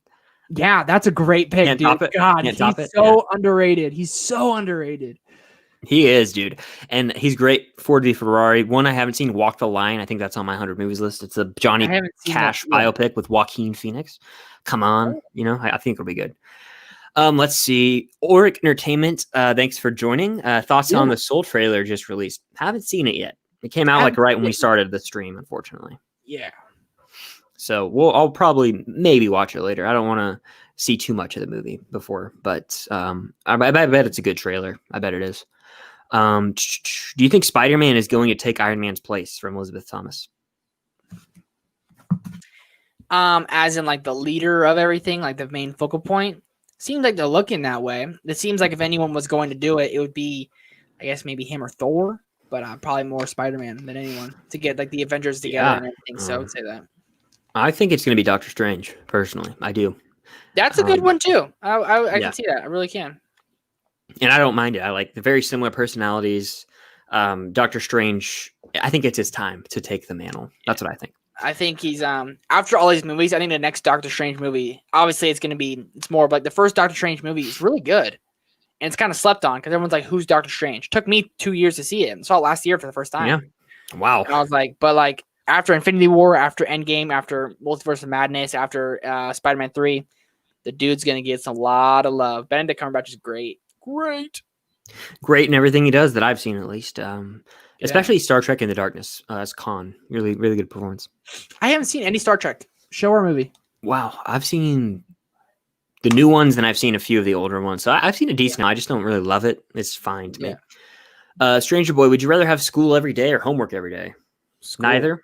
Yeah, that's a great pick, Can't dude. top it. God, Can't top he's it. so underrated. He's so underrated. He is, dude. And he's great. Ford v Ferrari. One I haven't seen, Walk the Line. I think that's on my 100 movies list. It's a Johnny Cash biopic with Joaquin Phoenix. Come on. I think it'll be good. Let's see. Auric Entertainment, thanks for joining. Thoughts on the Soul trailer just released? Haven't seen it yet. It came out like right when we started the stream, unfortunately. Yeah. So I'll probably maybe watch it later. I don't want to see too much of the movie before, but I bet it's a good trailer. I bet it is. Do you think Spider-Man is going to take Iron Man's place from Elizabeth Thomas? As in like the leader of everything, like the main focal point? Seems like they're looking that way. It seems like if anyone was going to do it, it would be, I guess, maybe him or Thor, but probably more Spider-Man than anyone to get like the Avengers together and everything. So I would say that. I think it's going to be Doctor Strange, personally. I do. That's a good one too. I can see that. I really can. And I don't mind it. I like the very similar personalities. Doctor Strange, I think it's his time to take the mantle. That's what I think. I think he's after all these movies, I think the next Doctor Strange movie, obviously it's more like the first Doctor Strange movie is really good. And it's kind of slept on because everyone's like, who's Doctor Strange? It took me 2 years to see it. I saw it last year for the first time. Yeah. Wow. And I was like, but like after Infinity War, after Endgame, after Multiverse of Madness, after Spider-Man 3, the dude's going to get a lot of love. Benedict Cumberbatch is great. Great in everything he does that I've seen, at least. Especially Star Trek in the Darkness as Khan. Really, really good performance. I haven't seen any Star Trek show or movie. Wow. I've seen the new ones, and I've seen a few of the older ones. So I've seen a decent. I just don't really love it. It's fine to me. Stranger Boy, would you rather have school every day or homework every day? School. Neither.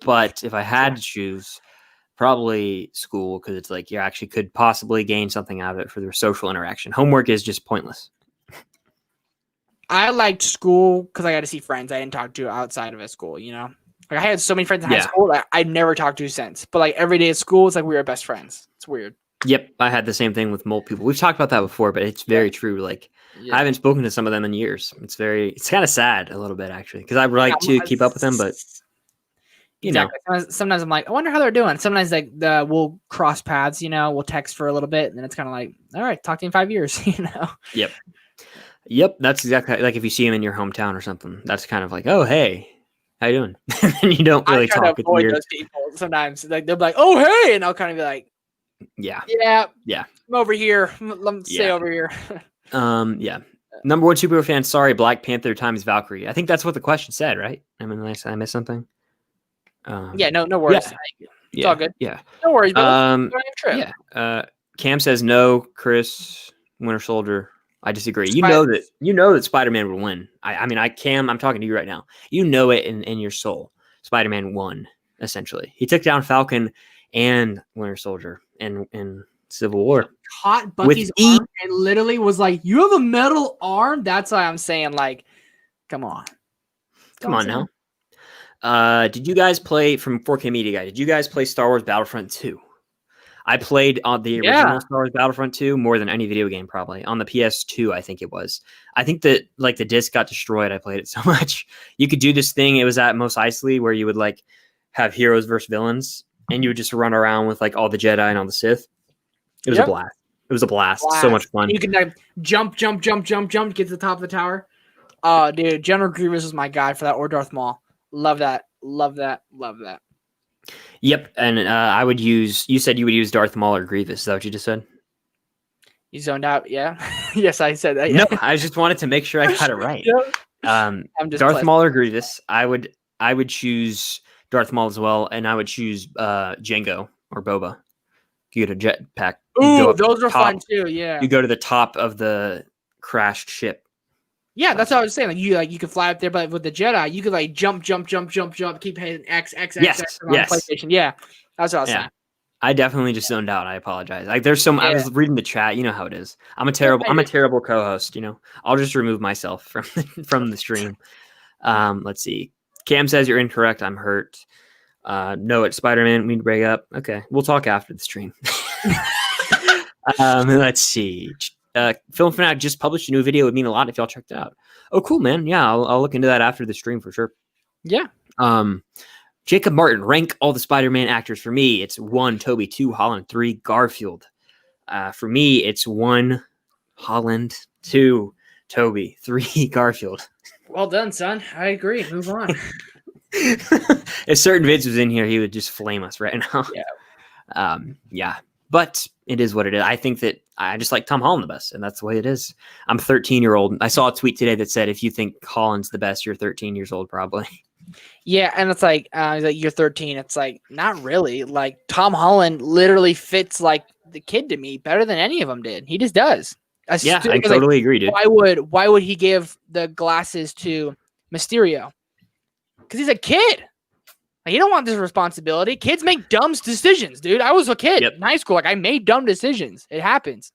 But if I had to choose, probably school, because it's like you actually could possibly gain something out of it for the social interaction. Homework is just pointless. I liked school because I got to see friends I didn't talk to outside of school, Like I had so many friends in high school that I've never talked to since. But like every day at school, it's like we were best friends. It's weird. Yep, I had the same thing with multiple people. We've talked about that before, but it's very true. Like I haven't spoken to some of them in years. It's kind of sad a little bit, actually, because I would like to keep up with them, but you know. Sometimes I'm like, I wonder how they're doing. Sometimes like we'll cross paths, we'll text for a little bit, and then it's kind of like, all right, talk to you in 5 years, Yep, that's exactly like if you see him in your hometown or something. That's kind of like, oh, hey, how you doing? And you don't really talk. To avoid those people sometimes. Like they'll be like, oh, hey, and I'll kind of be like, yeah, I'm over here. Let me stay over here. Number one superhero fan. Sorry, Black Panther times Valkyrie. I think that's what the question said, right? I mean, I missed something. No worries. It's all good. Yeah, no worries. Cam says no. Chris, Winter Soldier. I disagree. You know that Spider-Man will win. I'm talking to you right now. You know it in your soul. Spider-Man won, essentially. He took down Falcon and Winter Soldier in Civil War. Caught Bucky's arm and literally was like, you have a metal arm? That's why I'm saying, like, come on. Come on now. Did you guys play, from 4K Media Guy, did you guys play Star Wars Battlefront 2? I played on the Yeah. original Star Wars Battlefront 2 more than any video game, probably on the PS2. I think it was. I think that like the disc got destroyed. I played it so much. You could do this thing. It was at Mos Eisley where you would like have heroes versus villains, and you would just run around with like all the Jedi and all the Sith. It was a blast. It was a blast. So much fun. And you can like jump, to get to the top of the tower. Oh, dude, General Grievous was my guy for that, or Darth Maul. Love that. Yep, and I would use. You said you would use Darth Maul or Grievous. Is that what you just said? You zoned out, yeah. Yes, I said that. No, Yeah. I just wanted to make sure I got it right. Yep. Darth Maul or Grievous. I would choose Darth Maul as well, and I would choose Jango or Boba. You get a jetpack. Ooh, those are fun too. Yeah. You go to the top of the crashed ship. Yeah, that's what I was saying. Like you could fly up there, but with the Jedi, you could like jump, keep hitting X on PlayStation. Yeah, that's what I was saying. I definitely just zoned out. I apologize. Like there's some. I was reading the chat. You know how it is. I'm a terrible co-host. You know, I'll just remove myself from the stream. Let's see. Cam says you're incorrect. I'm hurt. No, it's Spider-Man. We need to break up. Okay, we'll talk after the stream. Let's see. Film Fanatic just published a new video. It would mean a lot if y'all checked it out. Oh, cool, man. Yeah, I'll look into that after the stream for sure. Yeah. Jacob Martin, rank all the Spider-Man actors for me. It's 1, Toby, 2, Holland, 3, Garfield. For me, it's 1, Holland, 2, Toby, 3, Garfield. Well done, son. I agree. Move on. If certain vids was in here, he would just flame us right now. Yeah. Yeah. But it is what it is. I think that I just like Tom Holland the best, and that's the way it is. I'm a 13-year-old. I saw a tweet today that said, if you think Holland's the best, you're 13 years old, probably. Yeah, and it's like you're 13. It's like, not really. Like, Tom Holland literally fits like the kid to me better than any of them did. He just does. I totally agree, dude. Why would he give the glasses to Mysterio? Because he's a kid. Like, he don't want this responsibility. Kids make dumb decisions, dude. I was a kid in high school. Like, I made dumb decisions. It happens.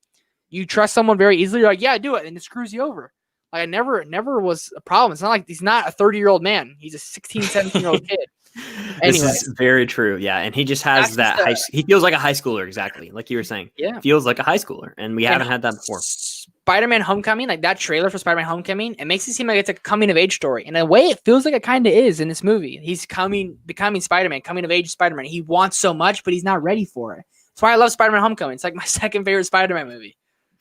You trust someone very easily. You're like, yeah, do it. And it screws you over. Like, I never was a problem. It's not like he's not a 30-year-old man. He's a 16, 17-year-old kid. This is very true. Yeah. And he just has he feels like a high schooler. Exactly. Like you were saying. Yeah. Feels like a high schooler. And we haven't had that before. Spider-Man Homecoming, like that trailer for Spider-Man Homecoming, it makes it seem like it's a coming of age story. In a way, it feels like it kind of is in this movie. He's becoming Spider-Man, coming of age Spider-Man. He wants so much, but he's not ready for it. That's why I love Spider-Man Homecoming. It's like my second favorite Spider-Man movie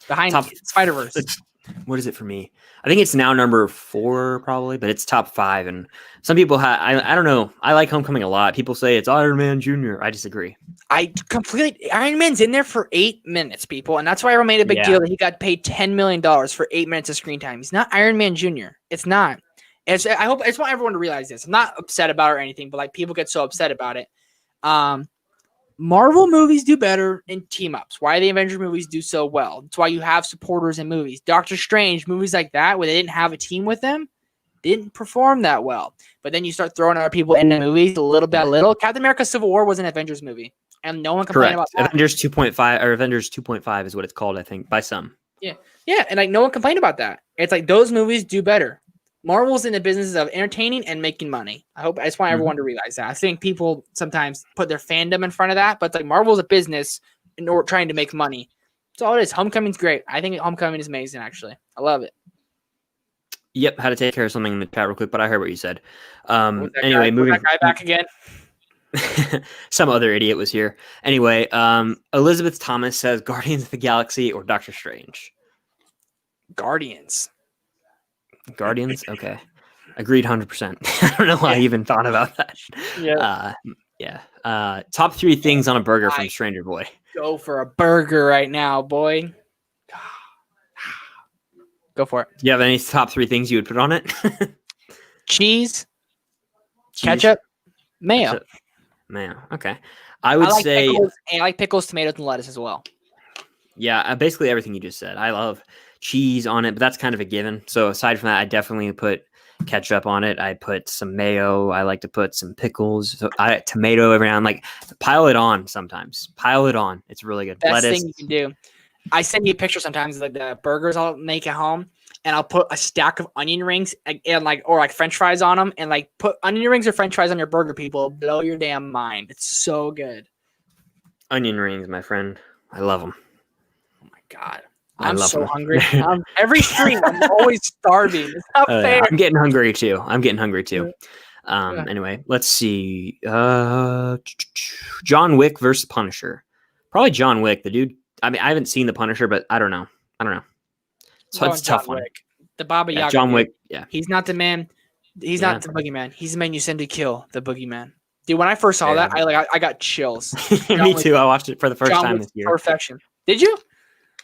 behind Spider-Verse. What is it for me? I think it's now number 4 probably, but it's top 5. And some people I don't know. I like Homecoming a lot. People say it's Iron Man Jr. I disagree. Iron Man's in there for 8 minutes, people. And that's why I made a big deal that he got paid $10 million for 8 minutes of screen time. He's not Iron Man Jr. It's not. I just want everyone to realize this. I'm not upset about it or anything, but like people get so upset about it. Marvel movies do better in team-ups. Why the Avengers movies do so well. That's why you have supporters in movies. Doctor Strange, movies like that, where they didn't have a team with them, didn't perform that well. But then you start throwing other people in the movies little by little. Captain America Civil War was an Avengers movie, and no one complained about that. Avengers 2.5 or Avengers 2.5 is what it's called, I think, by some. Yeah, and like no one complained about that. It's like those movies do better. Marvel's in the business of entertaining and making money. I just want everyone to realize that. I think people sometimes put their fandom in front of that, but it's like Marvel's a business and we're trying to make money. That's all it is. Homecoming's great. I think Homecoming is amazing, actually. I love it. Yep, had to take care of something in the chat real quick, but I heard what you said. Anyway, moving that guy back again. Some other idiot was here. Anyway, Elizabeth Thomas says Guardians of the Galaxy or Doctor Strange. Guardians. Okay. Agreed 100%. I don't know why I even thought about that. Yeah. Top 3 things on a burger from Stranger Boy. Go for a burger right now, boy. Go for it. Do you have any top 3 things you would put on it? Cheese, ketchup, mayo. Mayo. Okay. I would say I like pickles, tomatoes, and lettuce as well. Yeah, basically everything you just said. I love cheese on it, but that's kind of a given. So aside from that, I definitely put ketchup on it. I put some mayo. I like to put some pickles. So tomato every now and like pile it on sometimes. Pile it on. It's really good. Best thing you can do. I send you a picture sometimes like the burgers I'll make at home, and I'll put a stack of onion rings and like French fries on them, and like put onion rings or French fries on your burger. People blow your damn mind. It's so good. Onion rings, my friend. I love them. Oh my god. I I'm love so them. hungry. Every stream, I'm always starving. It's not fair. I'm getting hungry too. Yeah. Anyway, let's see. John Wick versus Punisher. Probably John Wick. The dude. I mean, I haven't seen the Punisher, but I don't know. So it's a tough one. Wick. The Baba Yeah, Yaga. John dude. Wick. Yeah. He's not the man. He's Yeah. not the boogeyman. He's the man you send to kill the boogeyman. Dude, when I first saw that, I got chills. Me too. I watched it for the first time Wick's this year. Perfection. Did you?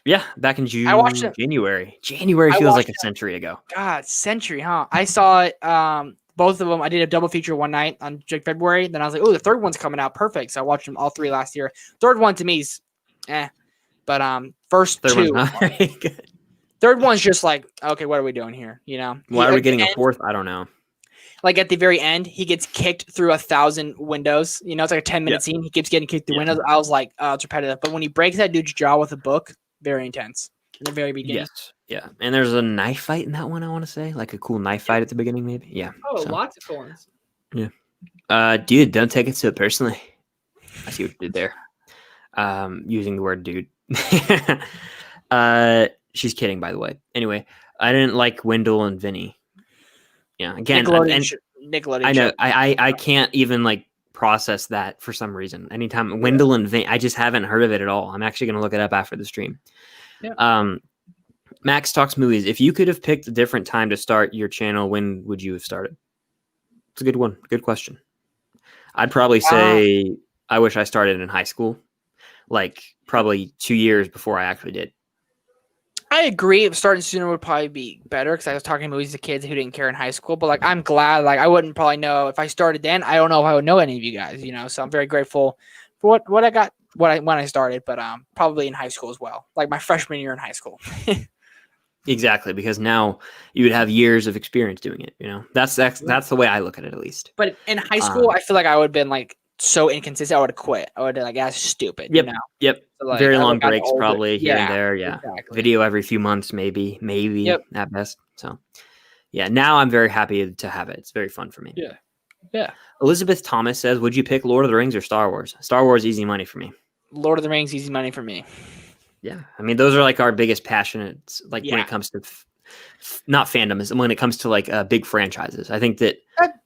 Yeah, back in June. I watched it. January. January feels like a century ago. God, century, huh? I saw it. Both of them. I did a double feature one night on February. Then I was like, oh, the third one's coming out. Perfect. So I watched them all three last year. Third one to me is, but first Third two. one's not very good. Third one's just like, okay, what are we doing here? You know, Why are we getting a fourth? I don't know. Like at the very end, he gets kicked through 1,000 windows. You know, it's like a 10-minute scene. He keeps getting kicked through windows. I was like, oh, it's repetitive. But when he breaks that dude's jaw with a book, very intense in the very beginning. Yes. Yeah. And there's a knife fight in that one, I want to say. Like a cool knife fight at the beginning, maybe. Yeah. Oh, lots of cool ones. Yeah. Dude, don't take it so personally. I see what you did there. Using the word dude. She's kidding, by the way. Anyway, I didn't like Wendell and Vinny. Yeah. Again, Nickelodeon. I know. I can't even like process that for some reason. Anytime Wendell and Vinny, I just haven't heard of it at all. I'm actually going to look it up after the stream. Yeah. Max Talks Movies. If you could have picked a different time to start your channel, when would you have started? It's a good one. Good question. I'd probably say I wish I started in high school, like probably 2 years before I actually did. I agree. Starting sooner would probably be better because I was talking movies to kids who didn't care in high school. But like, I'm glad. Like, I wouldn't probably know if I started then. I don't know if I would know any of you guys. You know, so I'm very grateful for what I got when I started. But probably in high school as well, like my freshman year in high school. Exactly, because now you would have years of experience doing it. You know, that's the way I look at it, at least. But in high school, I feel like I would have been like so inconsistent. I would have quit. I would have like, that's stupid. Yep. You know? Yep. So, like, very long breaks, probably here and there. Yeah. Exactly. Video every few months, maybe at best. So, yeah. Now I'm very happy to have it. It's very fun for me. Yeah. Yeah. Elizabeth Thomas says, "Would you pick Lord of the Rings or Star Wars?" Star Wars, easy money for me. Lord of the Rings, easy money for me. Yeah, I mean those are like our biggest passionates. Like when it comes to not fandoms, when it comes to like big franchises, I think that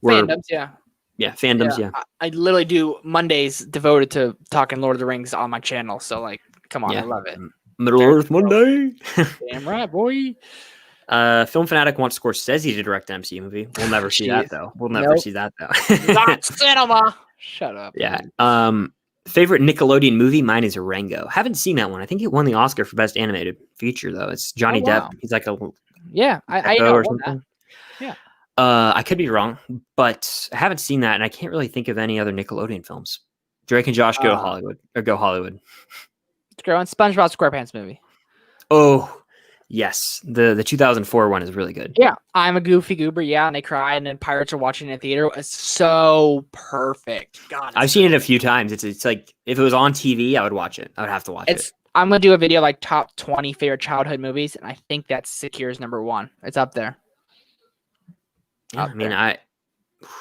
fandoms, yeah. Yeah, fandoms, yeah. I literally do Mondays devoted to talking Lord of the Rings on my channel. So, like, come on, I love it. Middle Earth Monday. Damn right, boy. Film Fanatic wants Scorsese to direct the MCU movie. We'll never see that, though. Not cinema. Shut up. Yeah. Favorite Nickelodeon movie? Mine is Rango. Haven't seen that one. I think it won the Oscar for Best Animated Feature, though. It's Johnny Depp. He's like a... Yeah, I know or something. That. Yeah. I could be wrong, but I haven't seen that, and I can't really think of any other Nickelodeon films. Drake and Josh Go to Hollywood. Let's go on SpongeBob SquarePants movie. Oh, yes. The 2004 one is really good. Yeah. I'm a goofy goober. Yeah. And they cry. And then pirates are watching it in theater. It's so perfect. God. I've seen it a few times. It's like, if it was on TV, I would watch it. I would have to watch it. I'm going to do a video like top 20 favorite childhood movies. And I think that's Secures #1. It's up there. Yeah, I mean,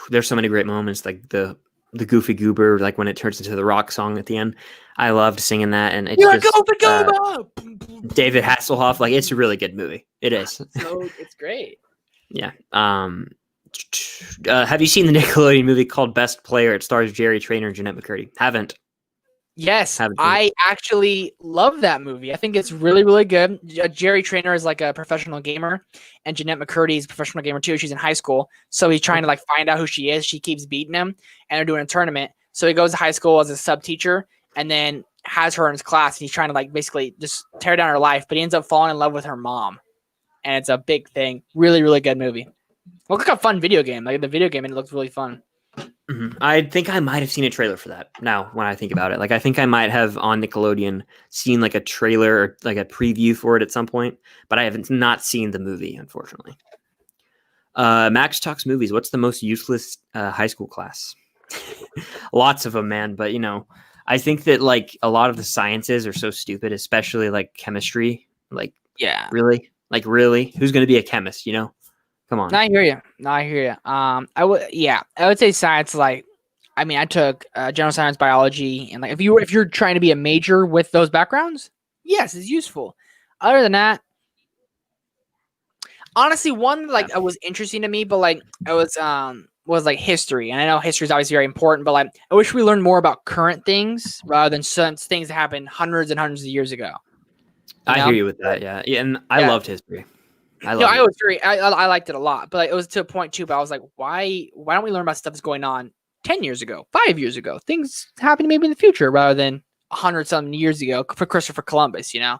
there's so many great moments, like the Goofy Goober, like when it turns into the rock song at the end. I loved singing that, and it's Goofy Goober! David Hasselhoff, like it's a really good movie. It is. So it's great. Yeah. Have you seen the Nickelodeon movie called Best Player? It stars Jerry Trainer and Jeanette McCurdy. Haven't. Yes, I actually love that movie. I think it's really, really good. Jerry Trainer is like a professional gamer, and Jeanette McCurdy is a professional gamer too. She's in high school, so he's trying to like find out who she is. She keeps beating him, and they're doing a tournament. So he goes to high school as a sub teacher, and then has her in his class. And he's trying to like basically just tear down her life, but he ends up falling in love with her mom, and it's a big thing. Really, really good movie. Look like a fun video game. Like the video game, and it looks really fun. Mm-hmm. I think I might have seen a trailer for that now when I think about it. Like I think I might have on Nickelodeon seen like a trailer or like a preview for it at some point, but I haven't not seen the movie, unfortunately. Max Talks Movies. What's the most useless high school class? Lots of them, man. But you know, I think that like a lot of the sciences are so stupid, especially like chemistry. Like, yeah, really? Like really? Who's going to be a chemist, you know? Come on. I hear you. I would say science. Like, I mean, I took general science, biology, and like if you're trying to be a major with those backgrounds, yes, it's useful. Other than that, honestly, one like Yeah. was interesting to me, but like it was like history, and I know history is obviously very important, but like I wish we learned more about current things rather than some things that happened hundreds and hundreds of years ago. You I know? hear you with that. Yeah. Yeah. And I Yeah. loved history. I No, loved I it. was I liked it a lot, but like, it was to a point too. But I was like, why don't we learn about stuff that's going on 10 years ago, 5 years ago, things happening maybe in the future rather than 100 something years ago for Christopher Columbus, you know?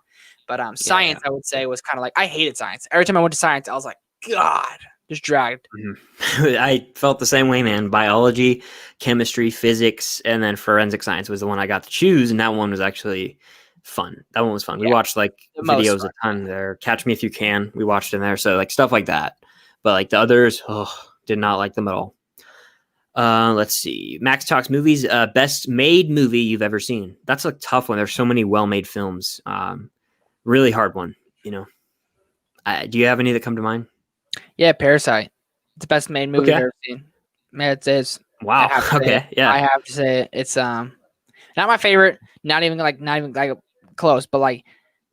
But Yeah. Yeah. science, I would say, was kind of like I hated science. Every time I went to science, I was like, God, just dragged. I felt the same way, man. Biology, chemistry, physics, and then forensic science was the one I got to choose, and that one was actually fun. That one was fun. We Yeah, watched like the most videos fun. a ton there. Catch Me If You Can, we watched in there, so like stuff like that. But like the others, did not like them at all. Let's see. Max talks movies. Best made movie you've ever seen. That's a tough one. There's so many well-made films. Really hard one. You know. Do you have any that come to mind? Yeah, Parasite. It's the best made movie I've Okay. ever seen. Man, it's I Wow. have to say it. Okay. Yeah. I have to say it. It's not my favorite, not even like close, but like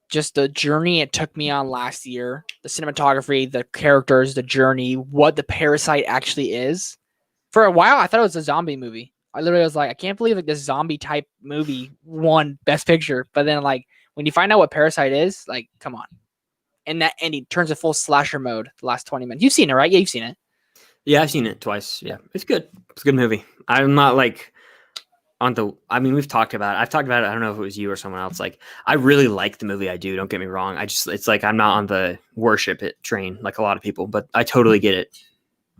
just the journey it took me on last year, the cinematography, the characters, the journey, what the Parasite actually is. For a while, I thought it was a zombie movie. I literally was like, I can't believe like this zombie type movie won Best Picture. But then like when you find out what Parasite is, like, come on. And that ending turns a full slasher mode the last 20 minutes. You've seen it, right? Yeah, you've seen it. Yeah, I've seen it twice. Yeah, it's good. It's a good movie. I'm not like on the. I mean, we've talked about it. I've talked about it. I don't know if it was you or someone else. Like, I really like the movie. I do. Don't get me wrong. It's like I'm not on the worship it train like a lot of people, but I totally get it.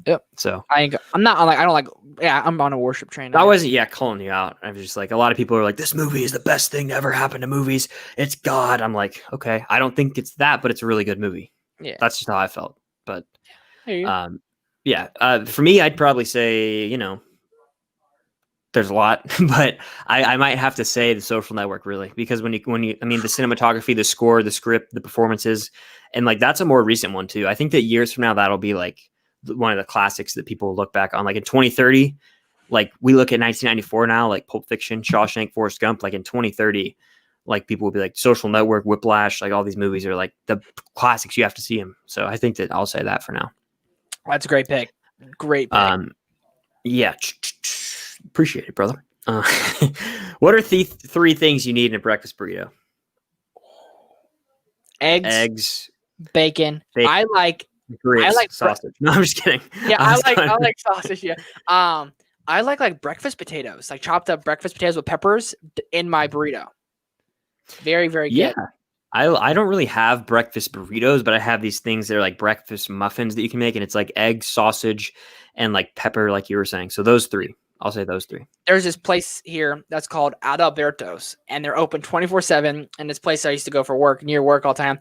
Yep. So I'm not on like I don't like. Yeah, I'm on a worship train. I wasn't. Yeah, calling you out. I'm just like a lot of people are like, this movie is the best thing to ever happen to movies. It's God. I'm like, okay. I don't think it's that, but it's a really good movie. Yeah. That's just how I felt. But Hey. yeah. For me, I'd probably say there's a lot, but I might have to say The Social Network really, because when you, I mean, the cinematography, the score, the script, the performances, and like that's a more recent one too. I think that years from now, that'll be like one of the classics that people look back on. Like in 2030, like we look at 1994 now, like Pulp Fiction, Shawshank, Forrest Gump. Like in 2030, like people will be like Social Network, Whiplash, like all these movies are like the classics. You have to see them. So I think that I'll say that for now. That's a great pick. Great pick. Yeah. Appreciate it, brother. What are the three things you need in a breakfast burrito? Eggs, bacon. bacon, I like grits, sausage. No, I'm just kidding. Yeah, I like sausage. Yeah. I like breakfast potatoes, like chopped up breakfast potatoes with peppers in my burrito. Very, very Yeah. good. I don't really have breakfast burritos, but I have these things that are like breakfast muffins that you can make, and it's like egg, sausage, and like pepper, like you were saying. So those three. I'll say those three. There's this place here that's called Adalberto's, and they're open 24/7. And this place I used to go for work, near work all the time.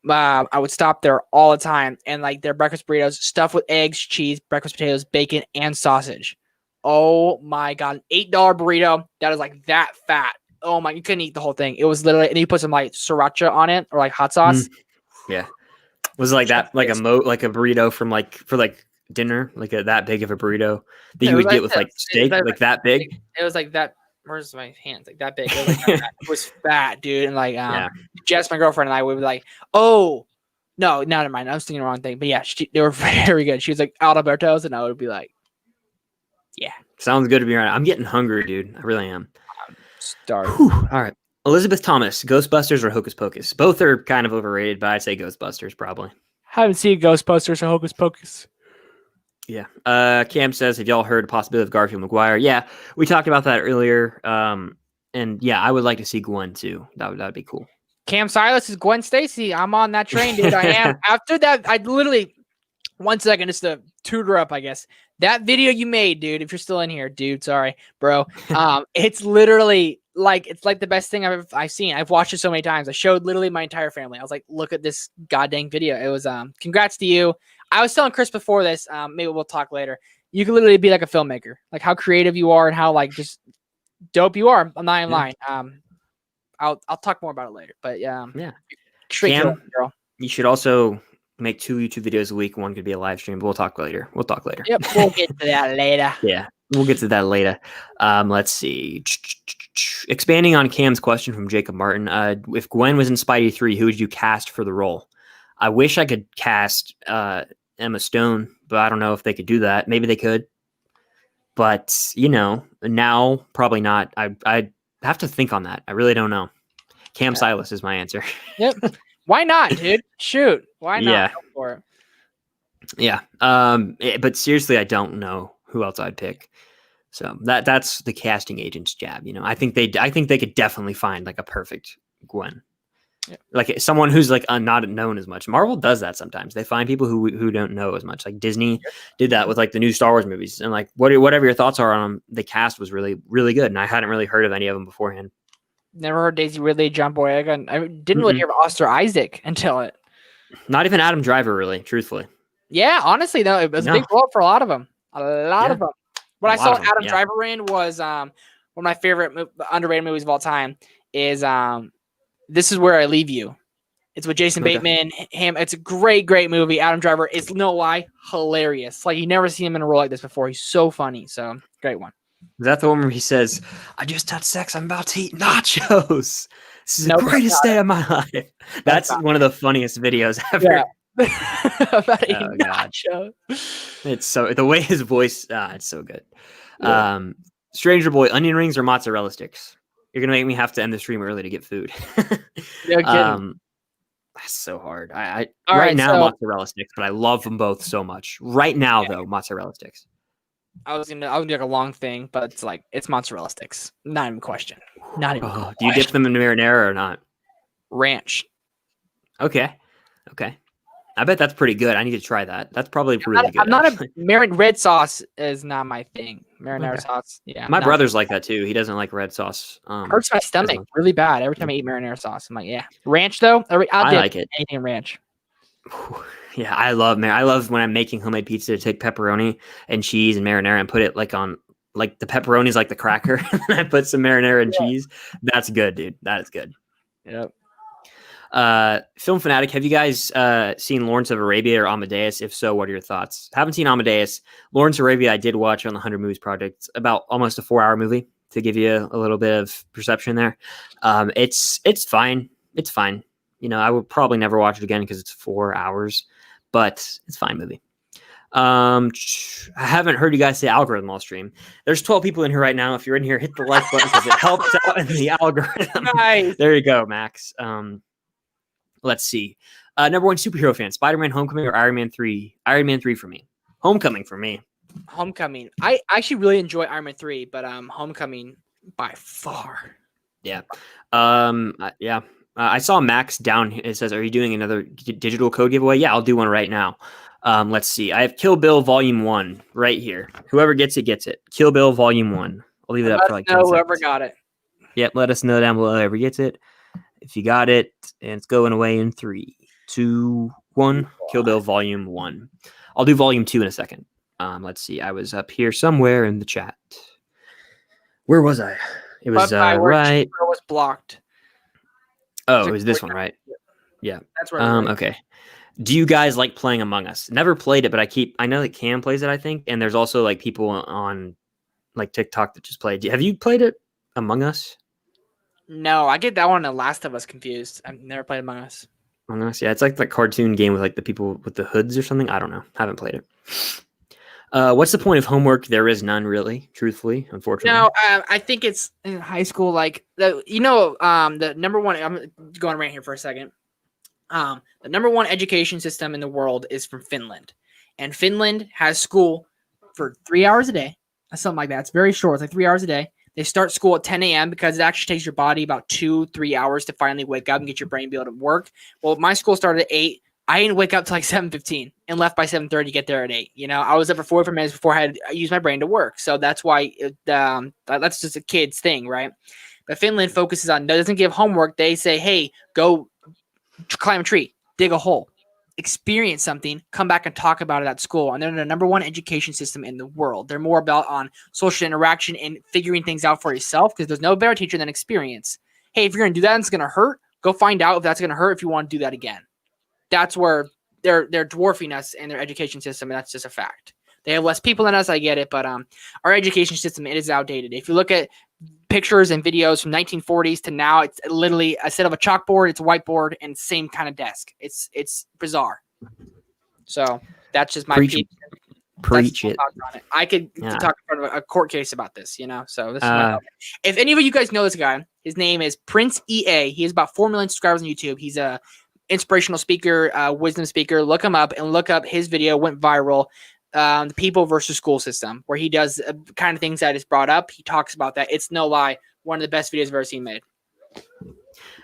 I would stop there all the time, and like their breakfast burritos stuffed with eggs, cheese, breakfast potatoes, bacon, and sausage. Oh my god, an $8 burrito that is like that fat. Oh my, you couldn't eat the whole thing. It was literally, and you put some like sriracha on it or like hot sauce. Yeah, was it like that, like like a burrito from like for like dinner, like that big of a burrito that you would get with like steak, like that big. It was like that. Where's my hands? Like that big. It was, like that. It was fat, dude. And like, Jess, my girlfriend, and I would be like, oh, no, never mind. I was thinking the wrong thing. But yeah, they were very good. She was like Adalberto's, and I would be like, yeah. Sounds good to be around. I'm getting hungry, dude. I really am. Started. All right. Elizabeth Thomas, Ghostbusters or Hocus Pocus? Both are kind of overrated, but I'd say Ghostbusters probably. Haven't seen Ghostbusters or Hocus Pocus. Yeah. Cam says, have y'all heard the possibility of Garfield McGuire? Yeah, we talked about that earlier. And yeah, I would like to see Gwen too. That'd be cool. Cam Silas is Gwen Stacy. I'm on that train, dude. I am. After that, I literally 1 second just to tutor up, I guess. That video you made, dude, if you're still in here, dude, sorry, bro. It's literally like the best thing I've seen. I've watched it so many times. I showed literally my entire family. I was like, look at this goddamn video. It was congrats to you. I was telling Chris before this, maybe we'll talk later. You could literally be like a filmmaker, like how creative you are and how like just dope you are. I'm not in line. I'll talk more about it later. But yeah. Yeah. Straight Cam, girl. You should also make 2 YouTube videos a week. One could be a live stream. But we'll talk later. Yep, we'll get to that later. Yeah, we'll get to that later. Let's see. Expanding on Cam's question from Jacob Martin, if Gwen was in Spidey 3, who would you cast for the role? I wish I could cast Emma Stone, but I don't know if they could do that. Maybe they could. But, now probably not. I have to think on that. I really don't know. Cam Silas is my answer. Yep. Why not, dude? Shoot. Why not? Yeah. Go for it. Yeah. But seriously, I don't know who else I'd pick. So that's the casting agent's jab. I think they could definitely find like a perfect Gwen. Yeah. Like someone who's like not known as much. Marvel does that sometimes. They find people who don't know as much. Like Disney did that with like the new Star Wars movies. And like whatever your thoughts are on them, the cast was really, really good. And I hadn't really heard of any of them beforehand. Never heard Daisy Ridley, John Boyega. I didn't really hear of Oscar Isaac until it. Not even Adam Driver, really, truthfully. Yeah, honestly, though, it was a big blow up for a lot of them. A lot of them. What I saw Adam Driver in was one of my favorite underrated movies of all time is This Is Where I Leave You. It's with Jason Bateman. It's a great, great movie. Adam Driver is, no lie, hilarious. Like, you never seen him in a role like this before. He's so funny. So, great one. Is that the one where he says, I just had sex, I'm about to eat nachos. This is the greatest day of my life. That's one of the funniest videos ever. Yeah. About eating nachos. It's so, the way his voice, it's so good. Yeah. Stranger Boy, onion rings or mozzarella sticks? You're going to make me have to end the stream early to get food. That's so hard. Right now, mozzarella sticks, but I love them both so much. Right now, though, mozzarella sticks. I was gonna do like a long thing, but it's mozzarella sticks. Not even a question. Not even. Do you dip them in marinara or not? Ranch. Okay. I bet that's pretty good. I need to try that. That's probably really good. I'm not red sauce is not my thing. Marinara sauce. Yeah. My brother's like that too. He doesn't like red sauce. Hurts my stomach really bad every time I eat marinara sauce. I'm like, yeah. Ranch though. I like it. Anything ranch. Yeah, I love when I'm making homemade pizza to take pepperoni and cheese and marinara and put it like on like the pepperoni is like the cracker and I put some marinara and cheese. That's good, dude. That is good. Yep. Film Fanatic, have you guys seen Lawrence of Arabia or Amadeus? If so, what are your thoughts? Haven't seen Amadeus. Lawrence of Arabia I did watch on the 100 Movies Project. It's about almost a 4-hour movie to give you a little bit of perception there. It's fine. It's fine. I would probably never watch it again because it's 4 hours, but it's a fine movie. I haven't heard you guys say algorithm all stream. There's 12 people in here right now. If you're in here, hit the like button because it helps out in the algorithm. Nice. There you go, Max. Let's see. Number one superhero fan, Spider-Man Homecoming or Iron Man 3? Iron Man 3 for me. Homecoming for me. Homecoming. I actually really enjoy Iron Man 3, but Homecoming by far. Yeah. Yeah. I saw Max down. It says, are you doing another digital code giveaway? Yeah, I'll do one right now. Let's see. I have Kill Bill Volume 1 right here. Whoever gets it, gets it. Kill Bill Volume 1. I'll leave it up for like 10 seconds. Whoever got it. Yep, let us know down below whoever gets it. If you got it, and it's going away in 3, 2, 1. Kill Bill Volume 1. I'll do Volume 2 in a second. Let's see. I was up here somewhere in the chat. Where was I? It was right. It was blocked. Oh, it was this one, right? Yeah. That's where. Okay. Do you guys like playing Among Us? Never played it, but I know that Cam plays it, I think, and there's also like people on like TikTok that just play. Have you played it, Among Us? No, I get that one and Last of Us confused. I've never played Among Us. Among Us, yeah, it's like the cartoon game with like the people with the hoods or something. I don't know. Haven't played it. What's the point of homework? There is none, really. Truthfully, unfortunately. No, I think it's in high school. Like the number one. I'm going right here for a second. The number one education system in the world is from Finland, and Finland has school for 3 hours a day. Something like that. It's very short. It's like 3 hours a day. They start school at 10 a.m. because it actually takes your body about 2-3 hours to finally wake up and get your brain to be able to work. Well, my school started at 8. I didn't wake up till like 7:15 and left by 7:30 to get there at 8. I was up for 45 minutes before I had used my brain to work. So that's why that's just a kid's thing, right? But Finland focuses on, doesn't give homework. They say, hey, go climb a tree, dig a hole, experience something, come back and talk about it at school. And they're the number one education system in the world. They're more about on social interaction and figuring things out for yourself because there's no better teacher than experience. Hey, if you're going to do that and it's going to hurt, go find out if that's going to hurt if you want to do that again. That's where they're dwarfing us in their education system, and that's just a fact. They have less people than us, I get it, but our education system, it is outdated. If you look at pictures and videos from 1940s to now, it's literally instead of a chalkboard, it's a whiteboard and same kind of desk. It's bizarre. So that's just my opinion. Preach it. I could talk in front of a court case about this, So this is my if any of you guys know this guy, his name is Prince EA. He has about 4 million subscribers on YouTube. He's a inspirational speaker, wisdom speaker. Look him up and look up his video. Went viral. The people versus school system, where he does kind of things that is brought up. He talks about that. It's no lie. One of the best videos I've ever seen made.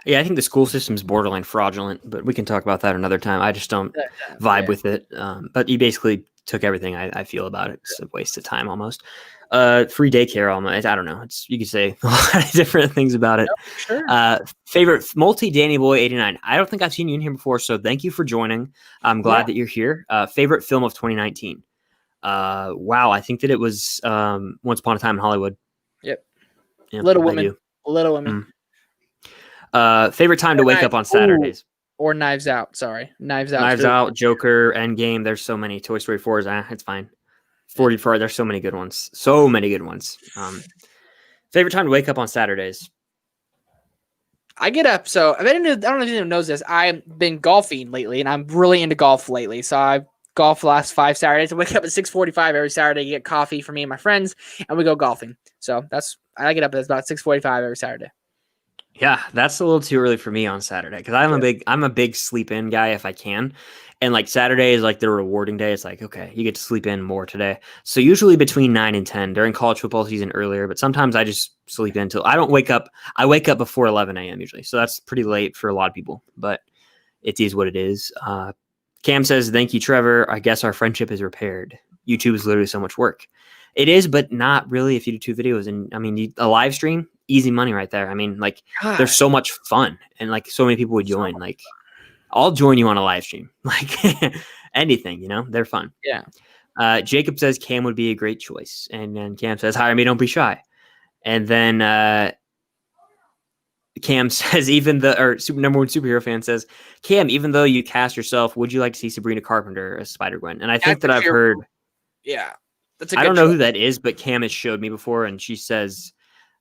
Yeah, I think the school system is borderline fraudulent, but we can talk about that another time. I just don't vibe with it. But he basically took everything I feel about it. It's a waste of time almost. Free daycare almost. I don't know. You could say a lot of different things about it. Sure. Favorite Danny Boy 89. I don't think I've seen you in here before, so thank you for joining. I'm glad that you're here. Favorite film of 2019. Wow, I think that it was Once Upon a Time in Hollywood. Yep. Little Women. Favorite time to wake up on Saturdays. Or Knives Out. Sorry. Knives Out, Joker, Endgame. There's so many. Toy Story 4 is it's fine. 44. There's so many good ones. Favorite time to wake up on Saturdays. I get up. So I don't know if anyone knows this. I've been golfing lately, and I'm really into golf lately. So I've golfed the last 5 Saturdays. I wake up at 6:45 every Saturday, get coffee for me and my friends, and we go golfing. So I get up at about 6:45 every Saturday. Yeah, that's a little too early for me on Saturday because I'm a big sleep in guy if I can. And like Saturday is like the rewarding day. It's like, okay, you get to sleep in more today. So usually between 9 and 10 during college football season earlier, but sometimes I just sleep in until I don't wake up. I wake up before 11 a.m. usually. So that's pretty late for a lot of people, but it is what it is. Cam says, thank you, Trevor. I guess our friendship is repaired. YouTube is literally so much work. It is, but not really if you do 2 videos. And I mean, a live stream, easy money right there. I mean, like there's so much fun and like so many people would join. Like I'll join you on a live stream, like anything, they're fun. Yeah. Jacob says Cam would be a great choice. And then Cam says, hire me, don't be shy. And then Cam says, number one superhero fan says, Cam, even though you cast yourself, would you like to see Sabrina Carpenter as Spider-Gwen? And I think that I've heard. Yeah. I don't know who that is, but Cam has showed me before, and she says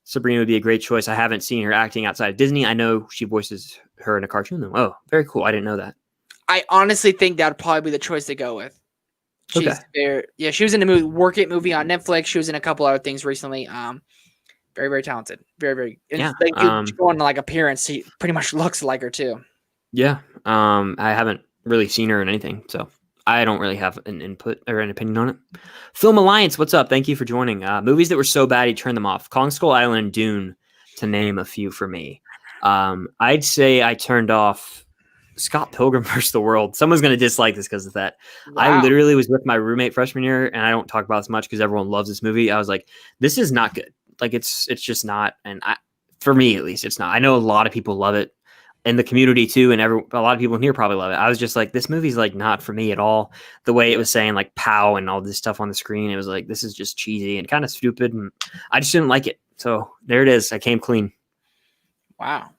Sabrina would be a great choice. I haven't seen her acting outside of Disney. I know she voices her in a cartoon, though. Oh, very cool. I didn't know that. I honestly think that would probably be the choice to go with. She was in the movie Work It movie on Netflix. She was in a couple other things recently. Very, very talented. Very, very. Going to like appearance, he pretty much looks like her too. Yeah. I haven't really seen her in anything, so I don't really have an input or an opinion on it. Film Alliance, what's up? Thank you for joining. Movies that were so bad he turned them off. Kong Skull Island and Dune, to name a few for me. I'd say I turned off Scott Pilgrim vs. the World. Someone's going to dislike this because of that. Wow. I literally was with my roommate freshman year, and I don't talk about this much because everyone loves this movie. I was like, this is not good. Like, it's just not. And for me, at least, it's not. I know a lot of people love it. In the community too, and a lot of people in here probably love it. I was just like, this movie's like not for me at all. The way it was saying like "pow" and all this stuff on the screen, it was like, this is just cheesy and kind of stupid, and I just didn't like it. So there it is. I came clean. Wow.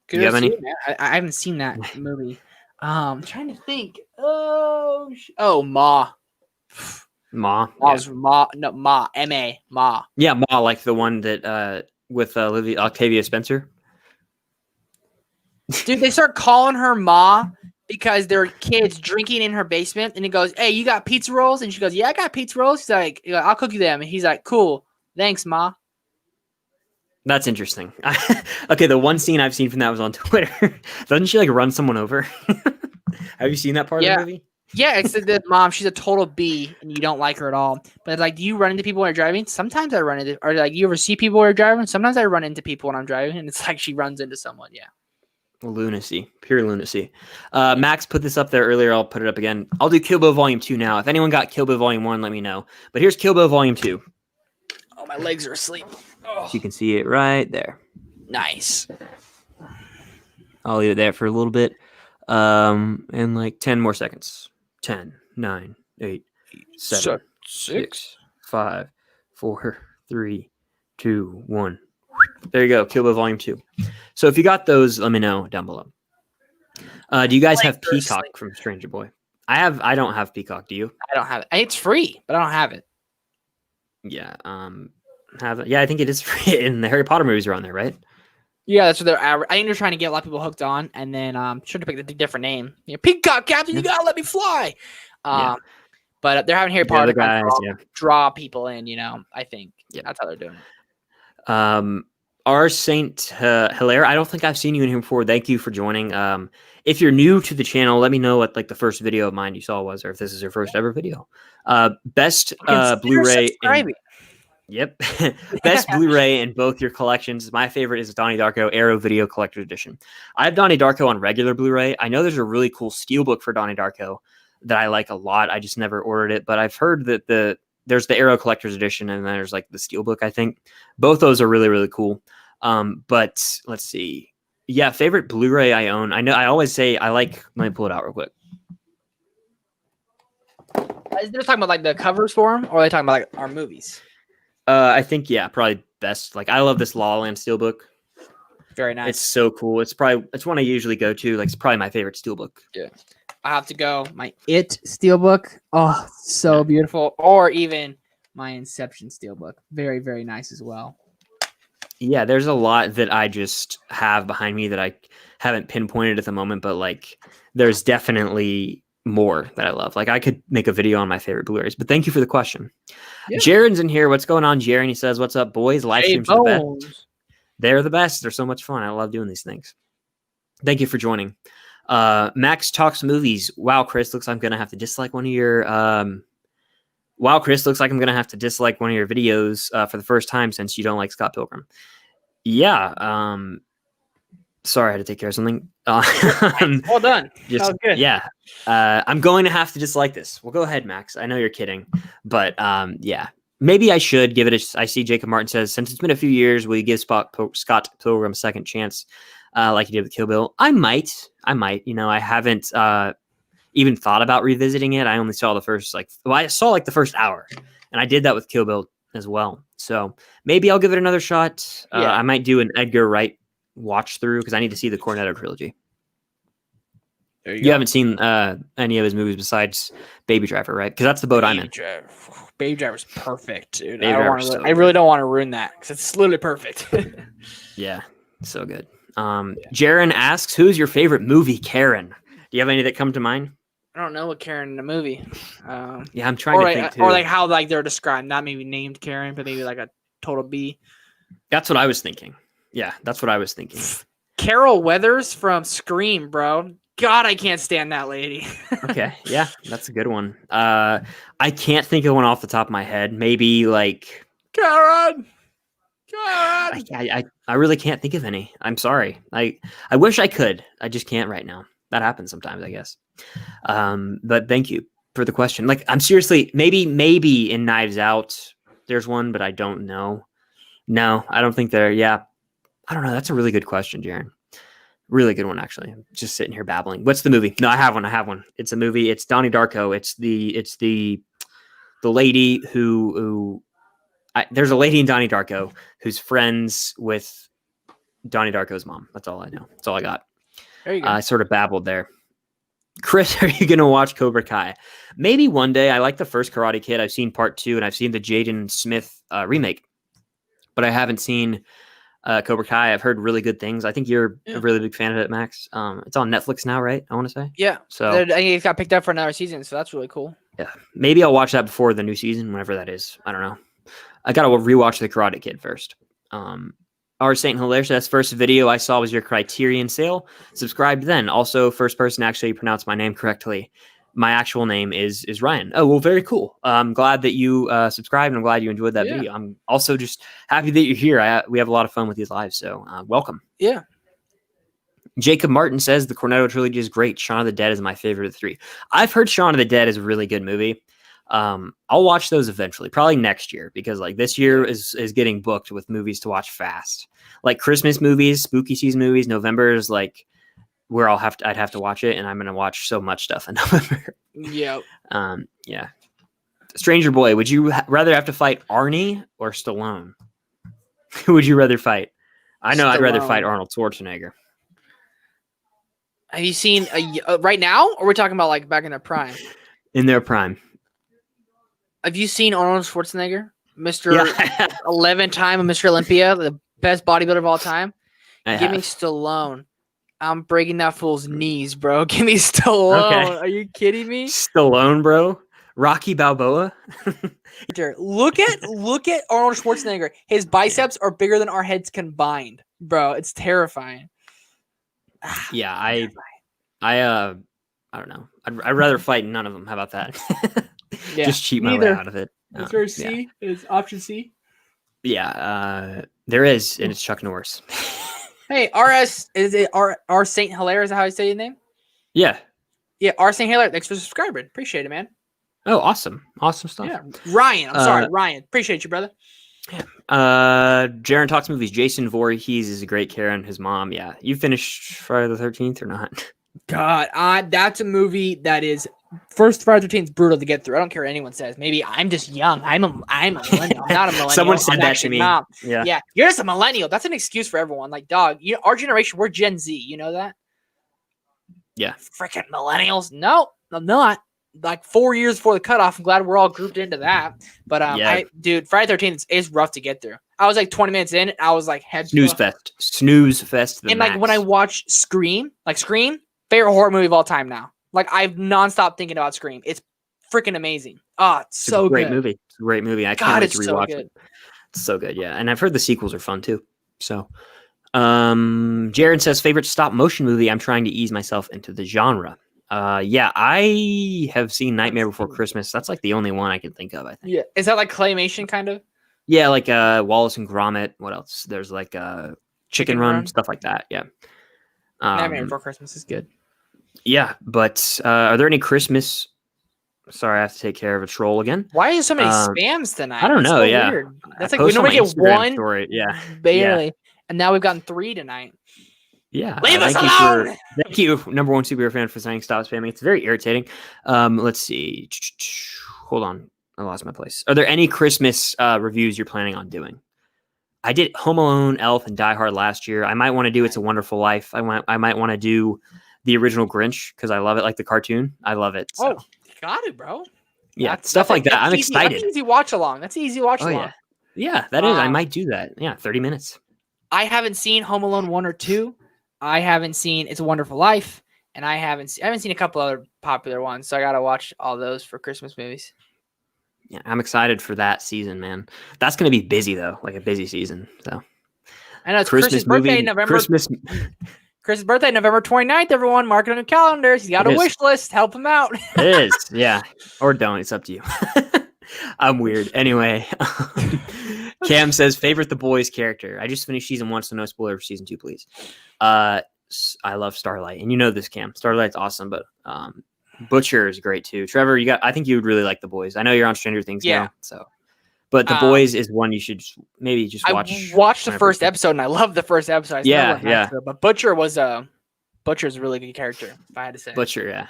Do you have any? I haven't seen that movie. I'm trying to think. Ma. Ma. Ma. No, Ma. M-A. Ma. Yeah, Ma, like the one that with Octavia Spencer. Dude, they start calling her Ma because there are kids drinking in her basement, and he goes, "Hey, you got pizza rolls?" And she goes, "Yeah, I got pizza rolls." He's like, "I'll cook you them." And he's like, "Cool, thanks, Ma." That's interesting. Okay, the one scene I've seen from that was on Twitter. Doesn't she like run someone over? Have you seen that part of the movie? Yeah, it's the mom. She's a total B, and you don't like her at all. But like, do you run into people when you're driving? Sometimes I run into, or like, you ever see people when you're driving? Sometimes I run into people when I'm driving, and it's like she runs into someone. Yeah. Lunacy, pure lunacy. Max put this up there earlier. I'll put it up again. I'll do Kill Bill Volume 2 now. If anyone got Kill Bill Volume 1, let me know. But here's Kill Bill Volume 2. Oh, my legs are asleep. So you can see it right there. Nice. I'll leave it there for a little bit. And like 10 more seconds. 10, 9, 8, 7, 6, 5, 4, 3, 2, 1. There you go. Kill Bill Volume 2. So if you got those, let me know down below. Do you guys have Like, Peacock from Stranger Boy? I don't have Peacock. Do you? I don't have it. It's free, but I don't have it. Yeah. Have it. Yeah, I think it is free. And the Harry Potter movies are on there, right? Yeah, that's what they're. I think they're trying to get a lot of people hooked on, and then should have picked a different name. Peacock, Captain, you gotta let me fly. Yeah. But they're having Harry The Potter other to kind of guys, draw people in. I think Yeah. that's how they're doing it. Our Saint Hilaire, I don't think I've seen you in here before. Thank you for joining. If you're new to the channel, let me know what like the first video of mine you saw was, or if this is your first ever video. Best Consider Blu-ray subscribing. Yep. Best Blu-ray in both your collections. My favorite is Donnie Darko Arrow Video Collector's Edition. I have Donnie Darko on regular Blu-ray. I know there's a really cool steelbook for Donnie Darko that I like a lot. I just never ordered it, but I've heard that there's the Arrow Collector's Edition and then there's like the steelbook, I think. Both those are really, really cool. But let's see. Yeah, favorite Blu-ray I own. I know I always say I like, let me pull it out real quick. Is they talking about like the covers for them, or are they talking about like our movies? I think, yeah, probably best. Like, I love this La La Land steelbook. Very nice. It's so cool. It's one I usually go to. Like, it's probably my favorite steelbook. Yeah. I have to go. My It steelbook. Oh, so beautiful. Or even my Inception steelbook. Very, very nice as well. Yeah, there's a lot that I just have behind me that I haven't pinpointed at the moment, but like, there's definitely more that I love. Like, I could make a video on my favorite Blu-rays, but thank you for the question. Yeah. Jaren's in here. What's going on, Jaren? He says, "What's up, boys? Live streams are the best. They're the best. They're so much fun. I love doing these things." Thank you for joining. Max Talks Movies. Wow, Chris, looks like I'm gonna have to dislike one of your. Wow, Chris, looks like I'm gonna have to dislike one of your videos for the first time since you don't like Scott Pilgrim. Yeah. Sorry, I had to take care of something. Well done. Just, good. Yeah. I'm going to have to dislike this. Well, go ahead, Max. I know you're kidding, but yeah, maybe I should give it I see Jacob Martin says, since it's been a few years, will you give Scott Pilgrim a second chance like you did with Kill Bill? I might. I haven't even thought about revisiting it. I only saw the first, I saw like the first hour, and I did that with Kill Bill as well. So maybe I'll give it another shot. I might do an Edgar Wright watch through because I need to see the Cornetto trilogy. You haven't seen any of his movies besides Baby Driver, right? Because that's the boat I'm in. Baby Driver's perfect, dude. I really don't want to ruin that because it's literally perfect. Yeah, so good. Jaren asks, who's your favorite movie, Karen? Do you have any that come to mind? I don't know what Karen in the movie. Yeah, I'm trying to think too. Or like how like they're described, not maybe named Karen, but maybe like a total B. That's what I was thinking. Yeah, that's what I was thinking. Carol Weathers from Scream, bro. God, I can't stand that lady. Okay, yeah, that's a good one. I can't think of one off the top of my head. Maybe like Karen. I really can't think of any. I'm sorry. I wish I could. I just can't right now. That happens sometimes, I guess. But thank you for the question. Like, I'm seriously, maybe in Knives Out there's one, but I don't know. No, I don't think there. Yeah, I don't know. That's a really good question, Jaren. Really good one, actually. I'm just sitting here babbling. What's the movie? No, I have one. It's a movie. It's Donnie Darko. It's the lady who there's a lady in Donnie Darko who's friends with Donnie Darko's mom. That's all I know. That's all I got. There you go. I sort of babbled there. Chris, are you going to watch Cobra Kai? Maybe one day. I like the first Karate Kid. I've seen part 2, and I've seen the Jaden Smith remake, but I haven't seen Cobra Kai. I've heard really good things. I think you're a really big fan of it, Max. It's on Netflix now, right? I want to say. Yeah. So I think it got picked up for another season, so that's really cool. Yeah. Maybe I'll watch that before the new season, whenever that is. I don't know. I got to rewatch the Karate Kid first. Our Saint Hilaire says, first video I saw was your Criterion sale. Subscribed then. Also, first person to actually pronounce my name correctly. My actual name is Ryan. Oh, well, very cool. I'm glad that you subscribed, and I'm glad you enjoyed that video. I'm also just happy that you're here. We have a lot of fun with these lives, so welcome. Yeah. Jacob Martin says the Cornetto trilogy is great. Shaun of the Dead is my favorite of the 3. I've heard Shaun of the Dead is a really good movie. I'll watch those eventually, probably next year, because like this year is getting booked with movies to watch fast. Like Christmas movies, spooky season movies. November is like where I'd have to watch it, and I'm gonna watch so much stuff in November. Yep. Yeah. Stranger Boy, would you rather have to fight Arnie or Stallone? Who would you rather fight? I know Stallone. I'd rather fight Arnold Schwarzenegger. Have you seen right now, or are we talking about like back in their prime? In their prime. Have you seen Arnold Schwarzenegger, Mr. Yeah. 11-time Mr. Olympia, the best bodybuilder of all time? Give me have. Stallone. I'm breaking that fool's knees, bro. Give me Stallone. Okay. Are you kidding me? Stallone, bro. Rocky Balboa. Look at Arnold Schwarzenegger. His biceps are bigger than our heads combined, bro. It's terrifying. Yeah, I don't know. I'd rather fight none of them. How about that? Yeah, Just cheat my way out of it. Is there a C? Is option C? Yeah, there is, and it's Chuck Norris. Hey, RS, is it R Saint Hilaire? Is that how I say your name? Yeah. Yeah, R Saint Hilaire. Thanks for subscribing. Appreciate it, man. Oh, awesome stuff. Yeah, Ryan. I'm sorry, Ryan. Appreciate you, brother. Jaron talks movies. Jason Voorhees is a great Karen. His mom. Yeah, you finished Friday the 13th or not? God, that's a movie that is first Friday the 13th is brutal to get through. I don't care what anyone says. Maybe I'm just young. I'm a millennial. I'm not a millennial. Someone said that to me. Not. Yeah, you're just a millennial. That's an excuse for everyone. Like, dog, our generation, we're Gen Z. You know that? Yeah. Freaking millennials. No, I'm not. Like 4 years before the cutoff. I'm glad we're all grouped into that. But dude, Friday the 13th is rough to get through. I was like 20 minutes in. I was like head snooze fest. And like when I watch Scream, favorite horror movie of all time now. Like I've nonstop thinking about Scream. It's freaking amazing. It's so great good. movie. It's a great movie. I can't wait to rewatch it. It's so good. Yeah, and I've heard the sequels are fun too. So, Jared says favorite stop motion movie. I'm trying to ease myself into the genre. Yeah, I have seen Nightmare Before Christmas. That's like the only one I can think of, I think. Yeah. Is that like claymation kind of? Yeah, like Wallace and Gromit. What else? There's like Chicken Run, stuff like that. Yeah. Nightmare Before Christmas is good. Yeah, but are there any Christmas? Sorry, I have to take care of a troll again. Why is so many spams tonight? I don't know. So weird. That's like we normally get one. Story. Yeah, barely, and now we've gotten 3 tonight. Yeah, leave us alone. Thank you, number one superhero fan, for saying stop spamming. It's very irritating. Let's see. Hold on, I lost my place. Are there any Christmas reviews you're planning on doing? I did Home Alone, Elf, and Die Hard last year. I might want to do It's a Wonderful Life. I might want to do the original Grinch because I love it, like the cartoon. I love it. So. Oh, got it, bro. Yeah, stuff like that. I'm excited. That's an easy watch along. Yeah, that is. I might do that. Yeah, 30 minutes. I haven't seen Home Alone 1 or 2. I haven't seen It's a Wonderful Life, and I haven't seen a couple other popular ones. So I gotta watch all those for Christmas movies. Yeah, I'm excited for that season, man. That's gonna be busy though, like a busy season. So I know it's Chris's birthday in November. Chris's birthday, November 29th, everyone. Mark it on your calendars. He's got a wish list. Help him out. It is, yeah. Or don't. It's up to you. I'm weird. Anyway, Cam says, favorite The Boys character. I just finished season 1, so no spoiler for season 2, please. I love Starlight. And you know this, Cam. Starlight's awesome, but Butcher is great too. Trevor, I think you would really like The Boys. I know you're on Stranger Things now, so. But The Boys is one you should maybe just watch. I watched the first episode, and I loved the first episode. Yeah. But Butcher's a really good character, if I had to say. Butcher, yeah.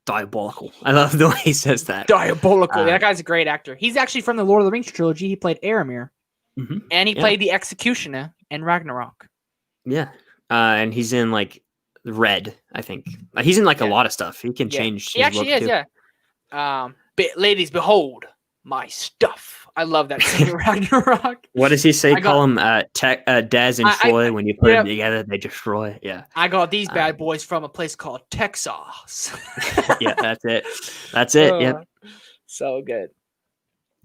Diabolical. I love the way he says that. Diabolical. That guy's a great actor. He's actually from the Lord of the Rings trilogy. He played Aramir. Mm-hmm. And he played the Executioner in Ragnarok. Yeah. And he's in like Red, I think. He's in like a lot of stuff. He can change. He actually is, yeah. Ladies, behold my stuff. I love that scene in Ragnarok. What does he say? Call him Daz and Troy. When you put them together, they destroy. Yeah. I got these bad boys from a place called Texas. Yeah, that's it. That's it. Yep. So good.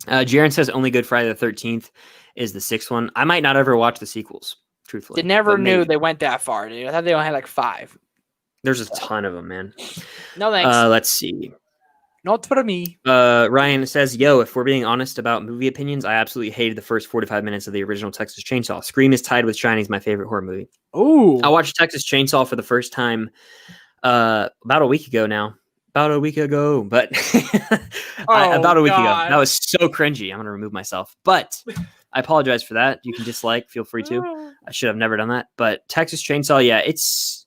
Jaron says only good Friday the 13th is the 6th one. I might not ever watch the sequels, truthfully. They never knew they went that far, dude. I thought they only had like 5. There's a ton of them, man. No thanks. Let's see. Not for me. Ryan says, yo, if we're being honest about movie opinions, I absolutely hated the first 45 minutes of the original Texas Chainsaw. Scream is tied with Shining as my favorite horror movie. Ooh. I watched Texas Chainsaw for the first time about a week ago now. But about a week ago. That was so cringy. I'm going to remove myself. But I apologize for that. You can dislike. Feel free to. I should have never done that. But Texas Chainsaw, yeah, it's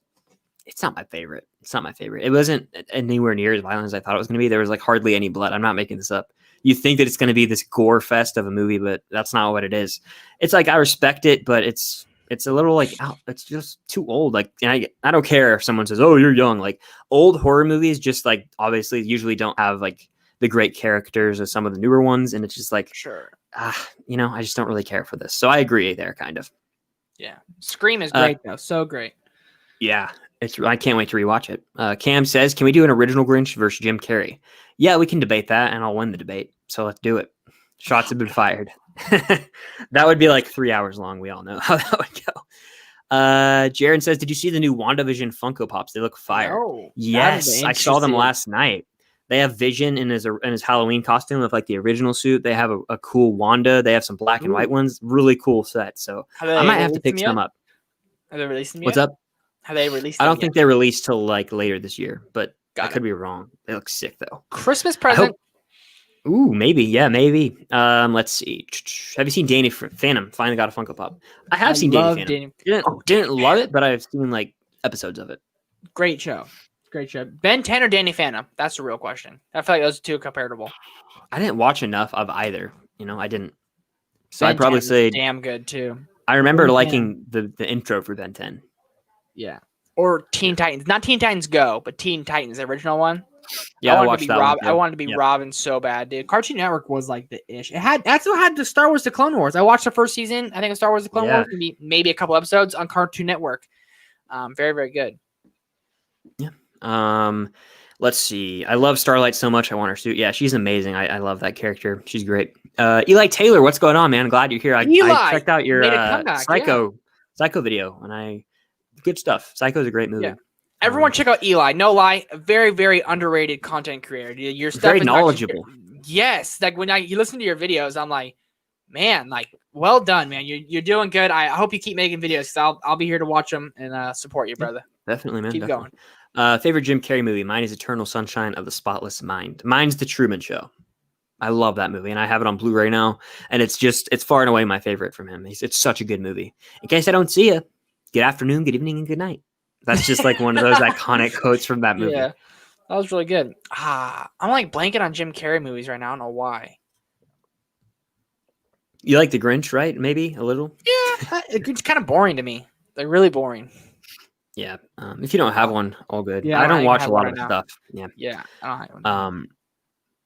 not my favorite. It's not my favorite. It wasn't anywhere near as violent as I thought it was going to be. There was like hardly any blood. I'm not making this up. You think that it's going to be this gore fest of a movie, but that's not what it is. It's like I respect it, but it's It's a little like it's just too old. Like, and I don't care if someone says, "Oh, you're young." Like old horror movies, just like obviously usually don't have like the great characters as some of the newer ones, and it's just like, Sure. I just don't really care for this. So I agree there, kind of. Yeah. Scream is great though. So great. Yeah, I can't wait to rewatch it. Cam says, "Can we do an original Grinch versus Jim Carrey?" Yeah, we can debate that, and I'll win the debate. So let's do it. Shots have been fired. That would be like 3 hours long. We all know how that would go. Jaron says, "Did you see the new WandaVision Funko Pops? They look fire." No, Yes, I saw them last night. They have Vision in his Halloween costume of like the original suit. They have a cool Wanda. They have some black and white ones. Really cool set. So I might have to pick some up. Have they released them yet? What's up? Have they released them I don't yet? think they're released till like later this year, but I could it. be wrong. They look sick though. Christmas present. Ooh, maybe. Yeah, maybe. Let's see. Have you seen Danny Phantom? Finally got a Funko Pop. I have seen Danny Phantom. Didn't love it, but I've seen like episodes of it. Great show. Great show. Ben 10 or Danny Phantom? That's the real question. I feel like those two are comparable. I didn't watch enough of either. I didn't. So Ben I'd probably 10 say damn good too. I remember liking the intro for Ben 10. Yeah. Or Teen Titans. Not Teen Titans Go, but Teen Titans, the original one. Yeah, I watched that one. I wanted to be Robin so bad, dude. Cartoon Network was like the ish. That's what had the Star Wars: The Clone Wars. I watched the first season, I think, of Star Wars: The Clone Wars, maybe a couple episodes on Cartoon Network. Very, very good. Yeah. Let's see. I love Starlight so much. I want her suit. Yeah, she's amazing. I love that character. She's great. Eli Taylor, what's going on, man? Glad you're here. I checked out your Psycho video, and good stuff. Psycho's a great movie. Yeah. Everyone check out Eli. No lie, a very, very underrated content creator. Your stuff very is knowledgeable. Yes, like when you listen to your videos, I'm like, man, like well done, man. You're doing good. I hope you keep making videos. I'll be here to watch them and support you, brother. Definitely, man. Keep going. Favorite Jim Carrey movie? Mine is Eternal Sunshine of the Spotless Mind. Mine's The Truman Show. I love that movie, and I have it on Blu-ray now, and it's far and away my favorite from him. It's such a good movie. In case I don't see you, good afternoon, good evening, and good night. That's just like one of those iconic quotes from that movie. Yeah, that was really good. I'm like blanking on Jim Carrey movies right now. I don't know why. You like The Grinch, right? Maybe a little? Yeah, it's kind of boring to me. Like really boring. Yeah. If you don't have one, all good. Yeah, I don't watch a lot of stuff. Yeah. Yeah. I don't have one.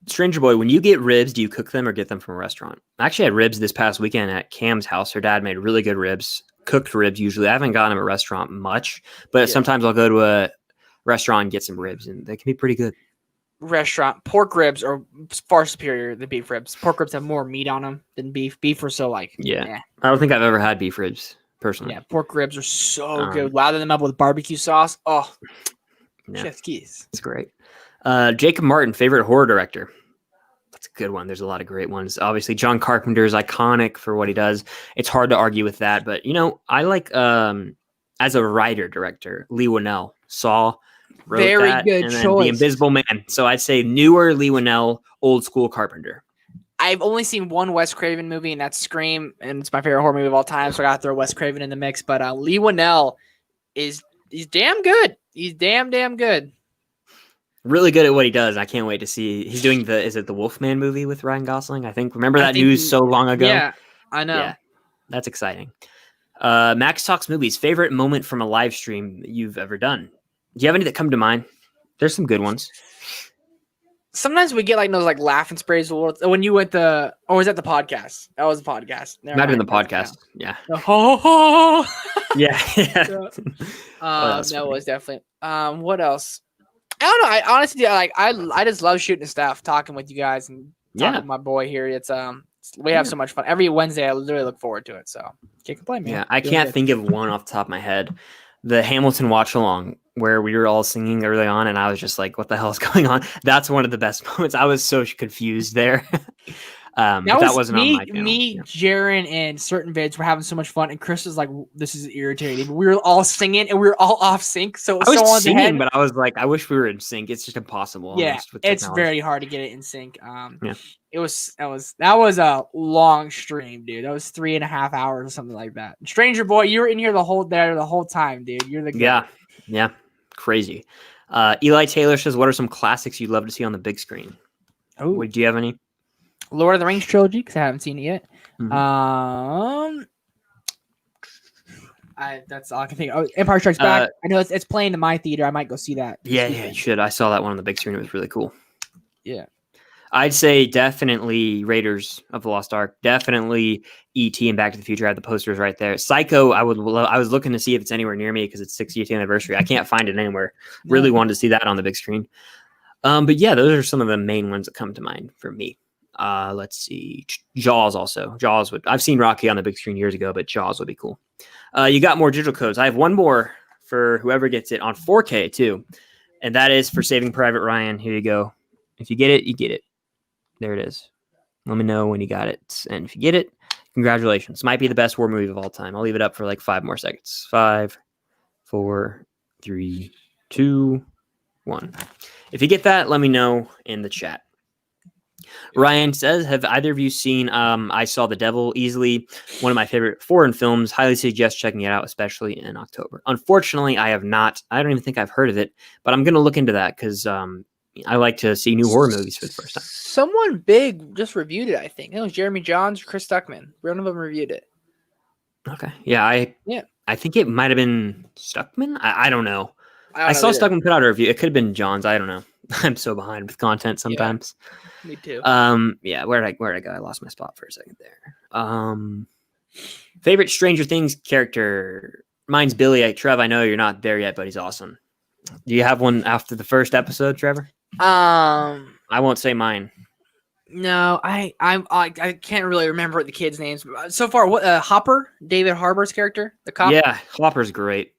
Stranger Boy, when you get ribs, do you cook them or get them from a restaurant? I actually had ribs this past weekend at Cam's house. Her dad made really good ribs, cooked ribs usually. I haven't gotten them at a restaurant much, but sometimes I'll go to a restaurant and get some ribs, and they can be pretty good. Restaurant pork ribs are far superior than beef ribs. Pork ribs have more meat on them than beef. Beef are so like I don't think I've ever had beef ribs personally. Yeah, pork ribs are so good. Lather them up with barbecue sauce. Oh, chef's keys. It's great. Jacob Martin, favorite horror director. That's a good one. There's a lot of great ones. Obviously, John Carpenter is iconic for what he does. It's hard to argue with that, but I like as a writer director, Lee Winnell. Saw. Very that, good and then choice. The Invisible Man. So I'd say newer Lee Winnell, old school Carpenter. I've only seen one Wes Craven movie, and that's Scream, and it's my favorite horror movie of all time. So I got to throw Wes Craven in the mix. But Lee Winnell he's damn good. He's damn good. Really good at what he does. I can't wait to see. He's doing is it the Wolfman movie with Ryan Gosling? I think. Remember that news so long ago? Yeah, I know. Yeah, that's exciting. Max Talks Movies. Favorite moment from a live stream that you've ever done? Do you have any that come to mind? There's some good ones. Sometimes we get like those like laughing sprays. When you went was that the podcast? That was the podcast. Might have been the podcast. Yeah. Yeah. That was definitely. What else? I don't know. I honestly I just love shooting stuff, talking with you guys, and talking with my boy here. It's we have so much fun every Wednesday. I literally look forward to it. So can't complain, man. Yeah, I can't think of one off the top of my head. The Hamilton watch along where we were all singing early on, and I was just like, "What the hell is going on?" That's one of the best moments. I was so confused there. That wasn't on my channel. Jaron, and certain vids were having so much fun, and Chris was like, "This is irritating." But we were all singing, and we were all off sync. So I was singing, but I was like, "I wish we were in sync." It's just impossible. Yeah, it's very hard to get it in sync. That was a long stream, dude. That was 3.5 hours or something like that. Stranger Boy, you were in here the whole time, dude. You're the guy. Yeah, crazy. Eli Taylor says, "What are some classics you'd love to see on the big screen?" Oh, do you have any? Lord of the Rings trilogy, because I haven't seen it yet. That's all I can think. Oh, Empire Strikes Back. I know it's playing in my theater. I might go see that. Yeah, you should. I saw that one on the big screen. It was really cool. Yeah. I'd say definitely Raiders of the Lost Ark. Definitely E.T. and Back to the Future. I have the posters right there. Psycho, I was looking to see if it's anywhere near me because it's 60th anniversary. I can't find it anywhere. Really wanted to see that on the big screen. But yeah, those are some of the main ones that come to mind for me. Let's see. Jaws also. I've seen Rocky on the big screen years ago, but Jaws would be cool. You got more digital codes. I have one more for whoever gets it on 4K too. And that is for Saving Private Ryan. Here you go. If you get it, you get it. There it is. Let me know when you got it. And if you get it, congratulations. Might be the best war movie of all time. I'll leave it up for like 5 more seconds. 5, 4, 3, 2, 1. If you get that, let me know in the chat. Ryan says, have either of you seen I Saw the Devil? Easily one of my favorite foreign films. Highly suggest checking it out, especially in October. Unfortunately, I have not. I don't even think I've heard of it, but I'm going to look into that because I like to see new horror movies for the first time. Someone big just reviewed it, I think. It was Jeremy Johns or Chris Stuckman. One of them reviewed it. Okay. Yeah, I think it might have been Stuckman. I don't know. I saw Stuckman put out a review. It could have been Johns. I don't know. I'm so behind with content sometimes. Yeah, me too. Yeah, where'd I go? I lost my spot for a second there. Favorite Stranger Things character. Mine's Billy. Trev, I know you're not there yet, but he's awesome. Do you have one after the first episode, Trevor? I won't say mine. No, I can't really remember the kids' names. So far, what Hopper, David Harbour's character, the cop. Yeah, Hopper's great.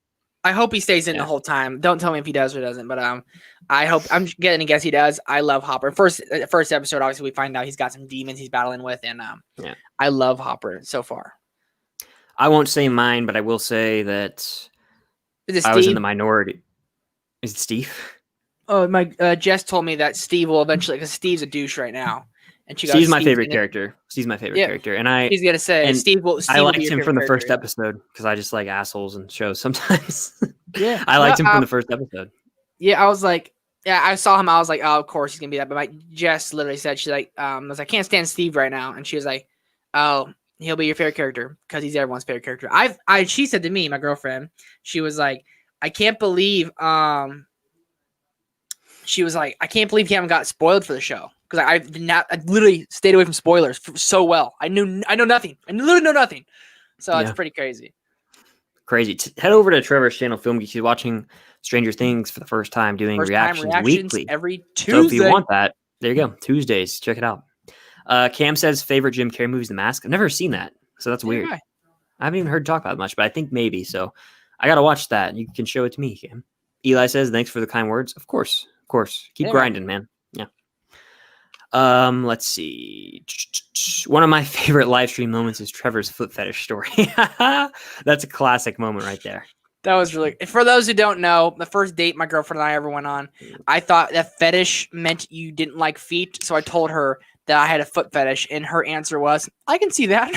I hope he stays in the whole time. Don't tell me if he does or doesn't, but I hope I'm getting to guess he does. I love Hopper. First episode, obviously, we find out he's got some demons he's battling with, and I love Hopper so far. I won't say mine, but I will say that I was in the minority. Is it Steve? Oh, my Jess told me that Steve will eventually, because Steve's a douche right now, and she Steve's my favorite character. Steve's my favorite character, and he's gonna say Steve will. I liked him from the first episode because I just like assholes in shows sometimes. Yeah, I liked him from the first episode. Yeah, I was like, I saw him. I was like, oh, of course he's gonna be that. But my Jess literally said, she's like, I was like, I can't stand Steve right now, and she was like, oh, he'll be your favorite character because he's everyone's favorite character. She said to me, my girlfriend, she was like, I can't believe, she was like, I can't believe you haven't got spoiled for the show because I literally stayed away from spoilers so well. I know nothing. I literally know nothing. So it's pretty crazy. Crazy. Head over to Trevor's channel, Film Geek. He's watching Stranger Things for the first time, doing reactions weekly. Every Tuesday. So if you want that, there you go. Tuesdays. Check it out. Cam says favorite Jim Carrey movie is The Mask. I've never seen that, so that's weird. I haven't even heard talk about it much, but I think maybe. So I got to watch that. You can show it to me, Cam. Eli says, thanks for the kind words. Of course. Keep grinding, man. Yeah. Let's see. One of my favorite live stream moments is Trevor's foot fetish story. That's a classic moment right there. That was really, for those who don't know, the first date my girlfriend and I ever went on, I thought that fetish meant you didn't like feet. So I told her that I had a foot fetish, and her answer was, I can see that.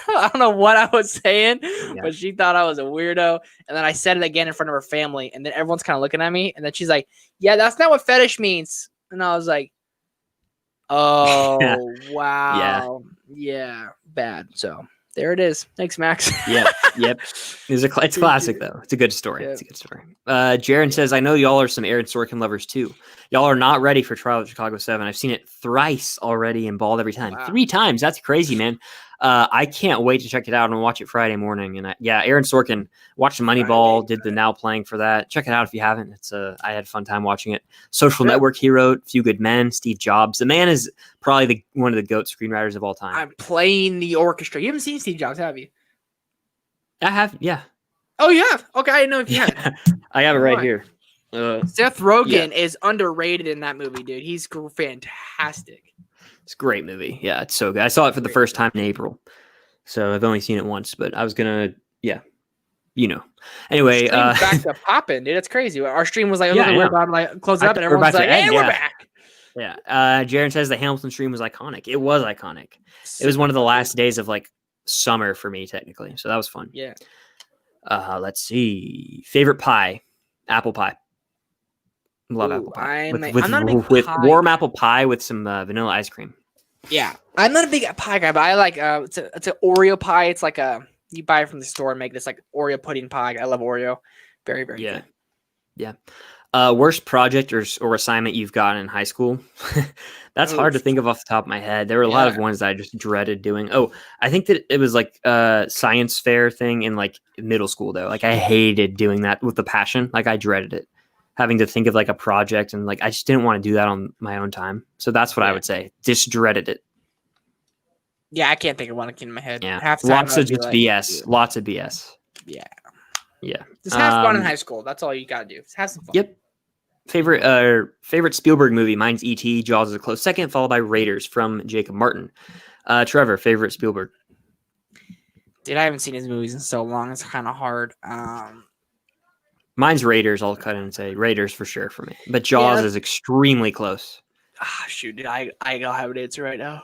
I don't know what I was saying, but she thought I was a weirdo. And then I said it again in front of her family, and then everyone's kind of looking at me, and then she's like, yeah, that's not what fetish means. And I was like, oh, wow. Yeah, bad. So there it is. Thanks, Max. Yep. It's classic, though. It's a good story. It's a good story. Jaron says, I know y'all are some Aaron Sorkin lovers, too. Y'all are not ready for Trial of Chicago 7. I've seen it thrice already and bawled every time. Wow. 3 times. That's crazy, man. I can't wait to check it out and watch it Friday morning. And Aaron Sorkin, watched Moneyball, did the Now playing for that. Check it out if you haven't. I had a fun time watching it. Social Network he wrote, Few Good Men, Steve Jobs. The man is probably one of the GOAT screenwriters of all time. I'm playing the orchestra. You haven't seen Steve Jobs, have you? I have, yeah. Oh, you have? Okay, I didn't know if you had. I have it right here. Seth Rogen is underrated in that movie, dude. He's fantastic. It's a great movie. Yeah, it's so good. I saw it for the first time in April. So I've only seen it once, but I was going to, Anyway. Back to popping, dude. It's crazy. Our stream was like, we're about to like close it up, and everyone's like, hey, we're back. Yeah. Jaron says the Hamilton stream was iconic. It was iconic. It was one of the last days of like summer for me, technically. So that was fun. Yeah. Let's see. Favorite pie. Apple pie. Love apple pie. I'm not a big pie warm apple pie with some vanilla ice cream. Yeah, I'm not a big pie guy, but I like it's an Oreo pie. It's like a You buy it from the store and make this like Oreo pudding pie. I love Oreo. Very, very Yeah. good. Yeah. Worst project or assignment you've gotten in high school? That's hard to Oof. think of off the top of my head. There were a lot of Yeah. ones that I just dreaded doing. Oh, I think that it was like a science fair thing in like middle school though. Like I hated doing that with the passion. Like I dreaded it. Having to think of like a project and like I just didn't want to do that on my own time. So that's what I Yeah. would say. Just dreaded it. Yeah, I can't think of one in my head. Yeah. Half the time Lots I'd of be just like, BS. Lots of BS. yeah. Yeah. Just have fun in high school. That's all you gotta do. Just have some fun. Yep. Favorite Spielberg movie? Mine's E.T. Jaws is a close second, followed by Raiders from Jacob Martin. Trevor, favorite Spielberg? Dude, I haven't seen his movies in so long. It's kind of hard. Mine's Raiders. I'll cut in and say Raiders for sure for me. But Jaws is extremely close. Shoot, dude, I don't have an answer right now.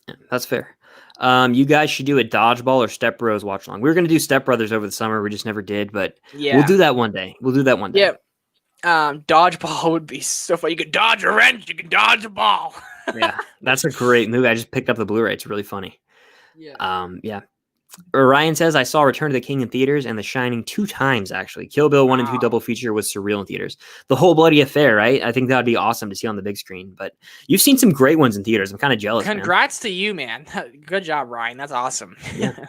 Yeah, that's fair. You guys should do a dodgeball or Step Bros watch along. We were gonna do Step Brothers over the summer. We just never did, but we'll do that one day. Yeah. Dodgeball would be so fun. You can dodge a wrench. You can dodge a ball. Yeah, that's a great movie. I just picked up the Blu-ray. It's really funny. Yeah. Yeah. Ryan says, I saw Return of the King in theaters and The Shining 2 times, actually. Kill Bill 1 and 2 double feature was surreal in theaters. The whole bloody affair, right? I think that would be awesome to see on the big screen. But you've seen some great ones in theaters. I'm kind of jealous, Congrats to you, man. Good job, Ryan. That's awesome. Yeah.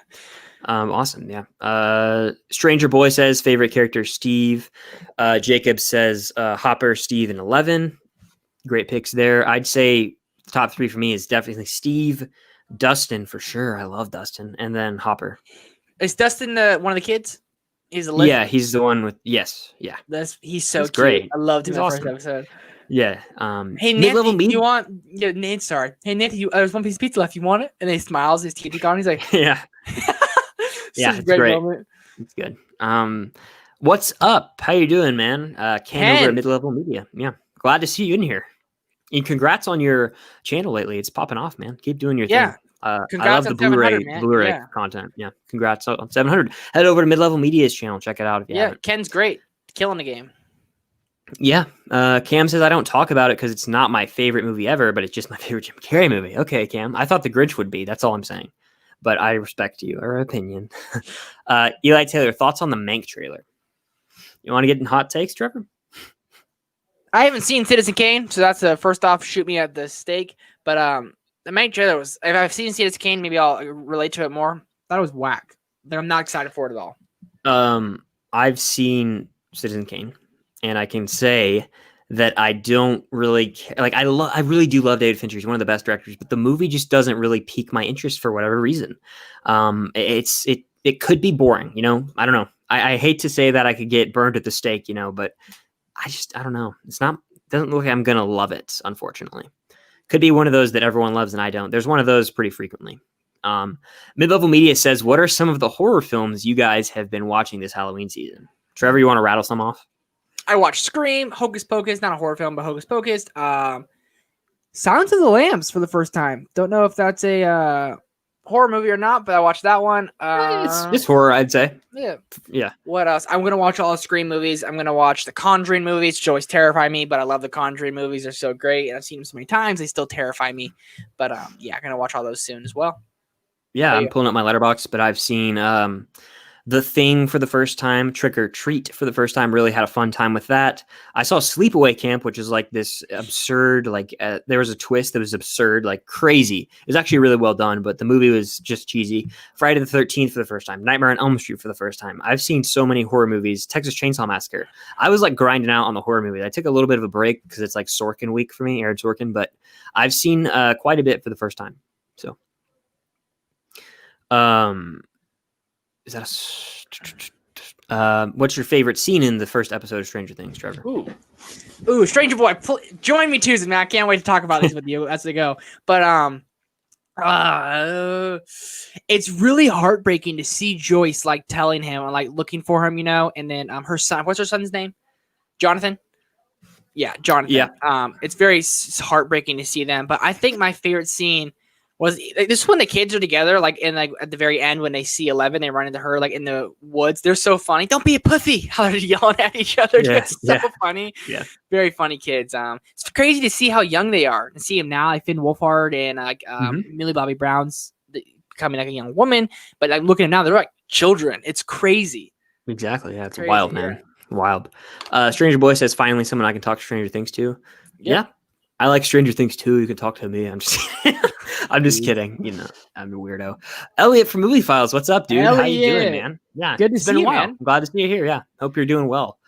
Awesome, yeah. Stranger Boy says, favorite character, Steve. Jacob says, Hopper, Steve, and 11. Great picks there. I'd say top 3 for me is definitely Steve, Dustin for sure. I love Dustin, and then Hopper. Is Dustin one of the kids? He's a yeah. He's the one with yeah. He's so cute. Great. I loved him in the awesome. first episode. Yeah. Hey Nick, you want? Yeah, Nate. Sorry. Hey Nick, there's one piece of pizza left. You want it? And then he smiles. His teeth are gone. He's like, yeah, yeah. It's great. Moment. It's good. What's up? How you doing, man? Ken over at Mid-Level Media. Yeah, glad to see you in here. And congrats on your channel lately. It's popping off, man. Keep doing your thing. I love the Blu-ray content. Yeah, congrats on 700. Head over to Mid-Level Media's channel. Check it out if you haven't. Ken's great. Killing the game. Yeah. Cam says I don't talk about it because it's not my favorite movie ever, but it's just my favorite Jim Carrey movie. Okay, Cam. I thought The Grinch would be. That's all I'm saying. But I respect your opinion. Eli Taylor, thoughts on the Mank trailer? You want to get in hot takes, Trevor? I haven't seen Citizen Kane, so that's first off, shoot me at the stake. But the Mank trailer was, if I've seen Citizen Kane, maybe I'll relate to it more. That was whack. I'm not excited for it at all. I've seen Citizen Kane, and I can say that I don't really like. I really do love David Fincher. He's one of the best directors, but the movie just doesn't really pique my interest for whatever reason. It could be boring, you know. I don't know. I hate to say that I could get burned at the stake, you know, but I don't know. Doesn't look like I'm gonna love it, unfortunately. Could be one of those that everyone loves and I don't. There's one of those pretty frequently. Mid-Level Media says, what are some of the horror films you guys have been watching this Halloween season? Trevor, you want to rattle some off? I watched Scream, Hocus Pocus, not a horror film, but Hocus Pocus. Silence of the Lambs for the first time. Don't know if that's a horror movie or not, but I watched that one. It's horror, I'd say. Yeah. What else? I'm gonna watch all the Scream movies. I'm gonna watch the Conjuring movies, which always terrify me, but I love the Conjuring movies. They're so great, and I've seen them so many times. They still terrify me. But yeah, I'm gonna watch all those soon as well. Yeah, I'm pulling up my letterbox, but I've seen The Thing for the first time, Trick or Treat for the first time. Really had a fun time with that. I saw Sleepaway Camp, which is like this absurd, like there was a twist that was absurd, like crazy. It was actually really well done, but the movie was just cheesy. Friday the 13th for the first time. Nightmare on Elm Street for the first time. I've seen so many horror movies. Texas Chainsaw Massacre. I was like grinding out on the horror movies. I took a little bit of a break because it's like Sorkin week for me, Aaron Sorkin, but I've seen quite a bit for the first time. So, is that what's your favorite scene in the first episode of Stranger Things, Trevor? Ooh, Stranger Boy, join me Tuesday, man. I can't wait to talk about these with you as they go. But it's really heartbreaking to see Joyce like telling him and like looking for him, you know, and then her son. What's her son's name? Jonathan. Yeah, Jonathan. Yeah. It's very heartbreaking to see them. But I think my favorite scene was this is when the kids are together, like in like at the very end when they see 11, they run into her like in the woods. They're so funny. Don't be a pussy. How they're yelling at each other. It's so funny. Yeah, very funny kids. It's crazy to see how young they are and see them now. Like Finn Wolfhard and like Millie Bobby Brown's becoming like a young woman, but like looking at them now, they're like children. It's crazy. Exactly. Yeah, it's Crazy, wild, man. Wild. Stranger Boy says, finally someone I can talk Stranger Things to. Yeah. I like Stranger Things too. You can talk to me. I'm just I'm just kidding. You know, I'm a weirdo. Elliot from Movie Files. What's up, dude? How you doing, man? Yeah. Good to it's see been a you, while. man. I'm glad to see you here. Yeah. Hope you're doing well.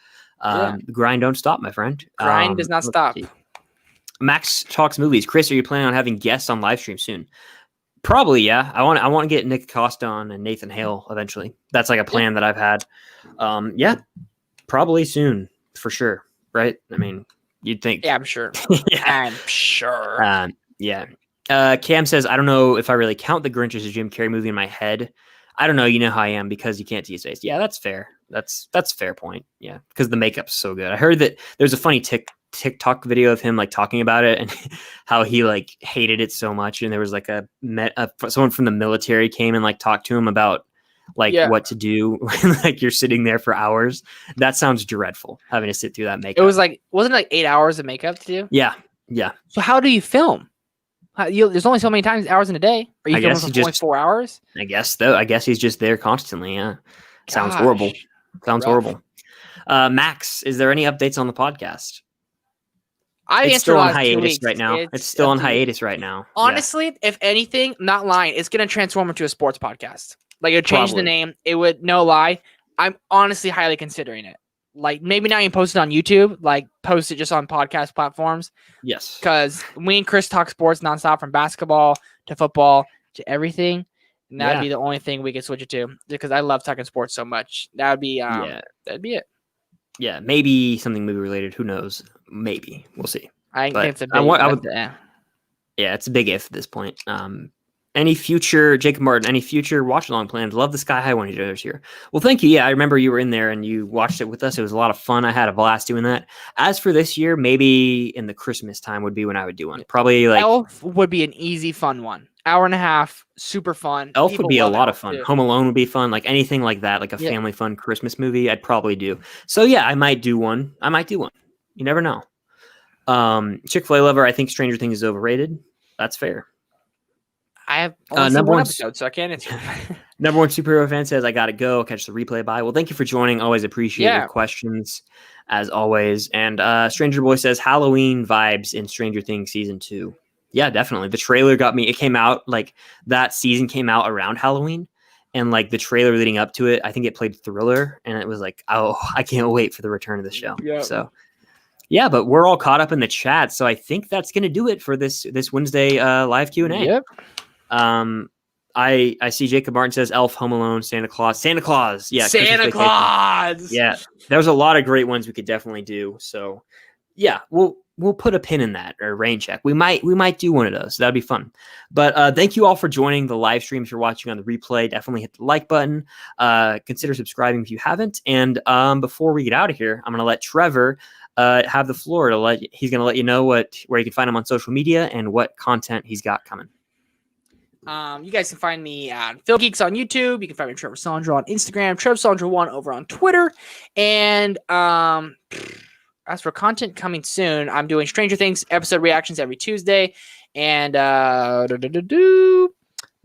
The grind don't stop, my friend. Grind does not stop. See. Max talks movies. Chris, are you planning on having guests on live stream soon? Probably, yeah. I want to get Nick Costa on and Nathan Hale eventually. That's like a plan that I've had. Yeah, probably soon for sure. Right? I mean, you'd think. Yeah, I'm sure. I'm sure. Yeah. Cam says, I don't know if I really count The Grinch as a Jim Carrey movie in my head. I don't know. You know how I am because you can't see his face. Yeah, that's fair. That's a fair point. Yeah, because the makeup's so good. I heard that there's a funny TikTok video of him like talking about it and how he like hated it so much. And there was like someone from the military came and like talked to him about like what to do when like you're sitting there for hours. That sounds dreadful, having to sit through that makeup. It was like, wasn't it like 8 hours of makeup to do? Yeah. So how do you film? There's only so many hours in a day. Are you filming for only 4 hours? I guess he's just there constantly. Yeah. Sounds horrible. Horrible. Max, is there any updates on the podcast? It's still on hiatus right now. It's still on hiatus right now. Honestly, if anything, not lying, it's going to transform into a sports podcast. Like, it would change the name. It would, no lie. I'm honestly highly considering it. Like, maybe not even post it on YouTube. Like, post it just on podcast platforms. Yes. Because we and Chris talk sports nonstop, from basketball to football to everything. And that'd be the only thing we could switch it to. Because I love talking sports so much. That'd be it. Yeah, maybe something movie related. Who knows? Maybe. We'll see. I think it's a big yeah, it's a big if at this point. Any future watch along plans? Love the Sky High one you did this year. Well, thank you. Yeah, I remember you were in there and you watched it with us. It was a lot of fun. I had a blast doing that. As for this year, maybe in the Christmas time would be when I would do one. Probably like Elf would be an easy, fun one. Hour and a half, super fun. Elf would be a lot of fun. Home Alone would be fun. Like anything like that, like a family fun Christmas movie, I'd probably do. So yeah, I might do one. You never know. Chick-fil-A lover, I think Stranger Things is overrated. That's fair. I have only seen one episode, so I can't answer. Number one superhero fan says, I got to go. Catch the replay. Bye. Well, thank you for joining. Always appreciate your questions, as always. And Stranger Boy says, Halloween vibes in Stranger Things Season 2. Yeah, definitely. The trailer got me. It came out, like, that season came out around Halloween. And, like, the trailer leading up to it, I think it played Thriller. And it was like, oh, I can't wait for the return of the show. Yeah. So, yeah, but we're all caught up in the chat. So I think that's going to do it for this Wednesday live Q&A. Yep. I see Jacob Martin says Elf, Home Alone, Santa Claus. Yeah. Santa Claus. Yeah. There's a lot of great ones we could definitely do. So yeah, we'll put a pin in that, or rain check. We might do one of those. That'd be fun. But thank you all for joining the live stream. If you're watching on the replay, definitely hit the like button. Consider subscribing if you haven't. And before we get out of here, I'm going to let Trevor have the floor he's going to let you know where you can find him on social media and what content he's got coming. You guys can find me at Film Geeks on YouTube. You can find me Trevor Sandra on Instagram, TrevSandra1 over on Twitter. And as for content coming soon, I'm doing Stranger Things episode reactions every Tuesday. And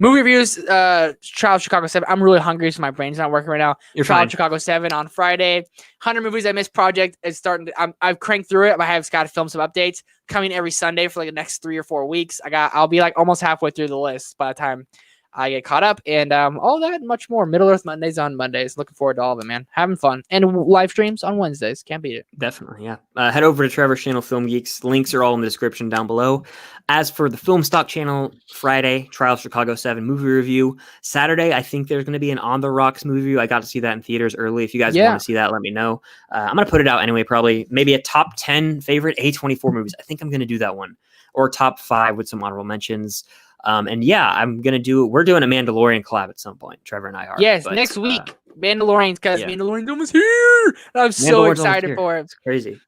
movie reviews, Trial of Chicago 7. I'm really hungry, so my brain's not working right now. Trial of Chicago 7 on Friday. 100 Movies I Missed project is starting. I've cranked through it. I have got to film some updates coming every Sunday for like the next 3 or 4 weeks. I'll be like almost halfway through the list by the time I get caught up, and all that and much more. Middle Earth Mondays on Mondays. Looking forward to all of it, man. Having fun. And live streams on Wednesdays. Can't beat it. Definitely, yeah. Head over to Trevor's channel, Film Geeks. Links are all in the description down below. As for the Film Stock channel, Friday, Trial of Chicago 7 movie review. Saturday, I think there's going to be an On the Rocks movie review. I got to see that in theaters early. If you guys want to see that, let me know. I'm going to put it out anyway, probably. Maybe a top 10 favorite A24 movies. I think I'm going to do that one. Or top 5 with some honorable mentions. And yeah, we're doing a Mandalorian collab at some point. Trevor and I are. Yes, next week. Mandalorian's because Mandalorian's almost here. I'm so excited for it. It's crazy.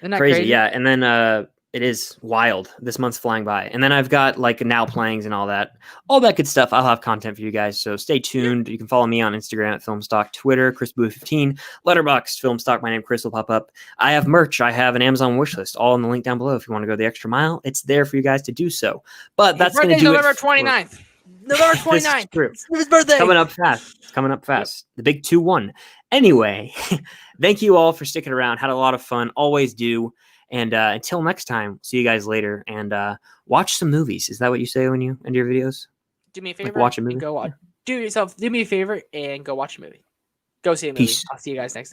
Isn't that crazy? Yeah. And then it is wild. This month's flying by. And then I've got like now playings and all that good stuff. I'll have content for you guys. So stay tuned. You can follow me on Instagram at Filmstock, Twitter, ChrisBoo15, Letterboxd, Filmstock. My name, Chris, will pop up. I have merch. I have an Amazon wishlist, all in the link down below. If you want to go the extra mile, it's there for you guys to do so. But that's going to do November 29th. November This is 29th. true. It's his birthday. Coming up fast. It's coming up fast. The big 2-1. Anyway, thank you all for sticking around. Had a lot of fun. Always do. And until next time, see you guys later. And watch some movies. Is that what you say when you end your videos? Do me a favor. Like watch a movie? And go watch. Do me a favor and go watch a movie. Go see a movie. Peace. I'll see you guys next time.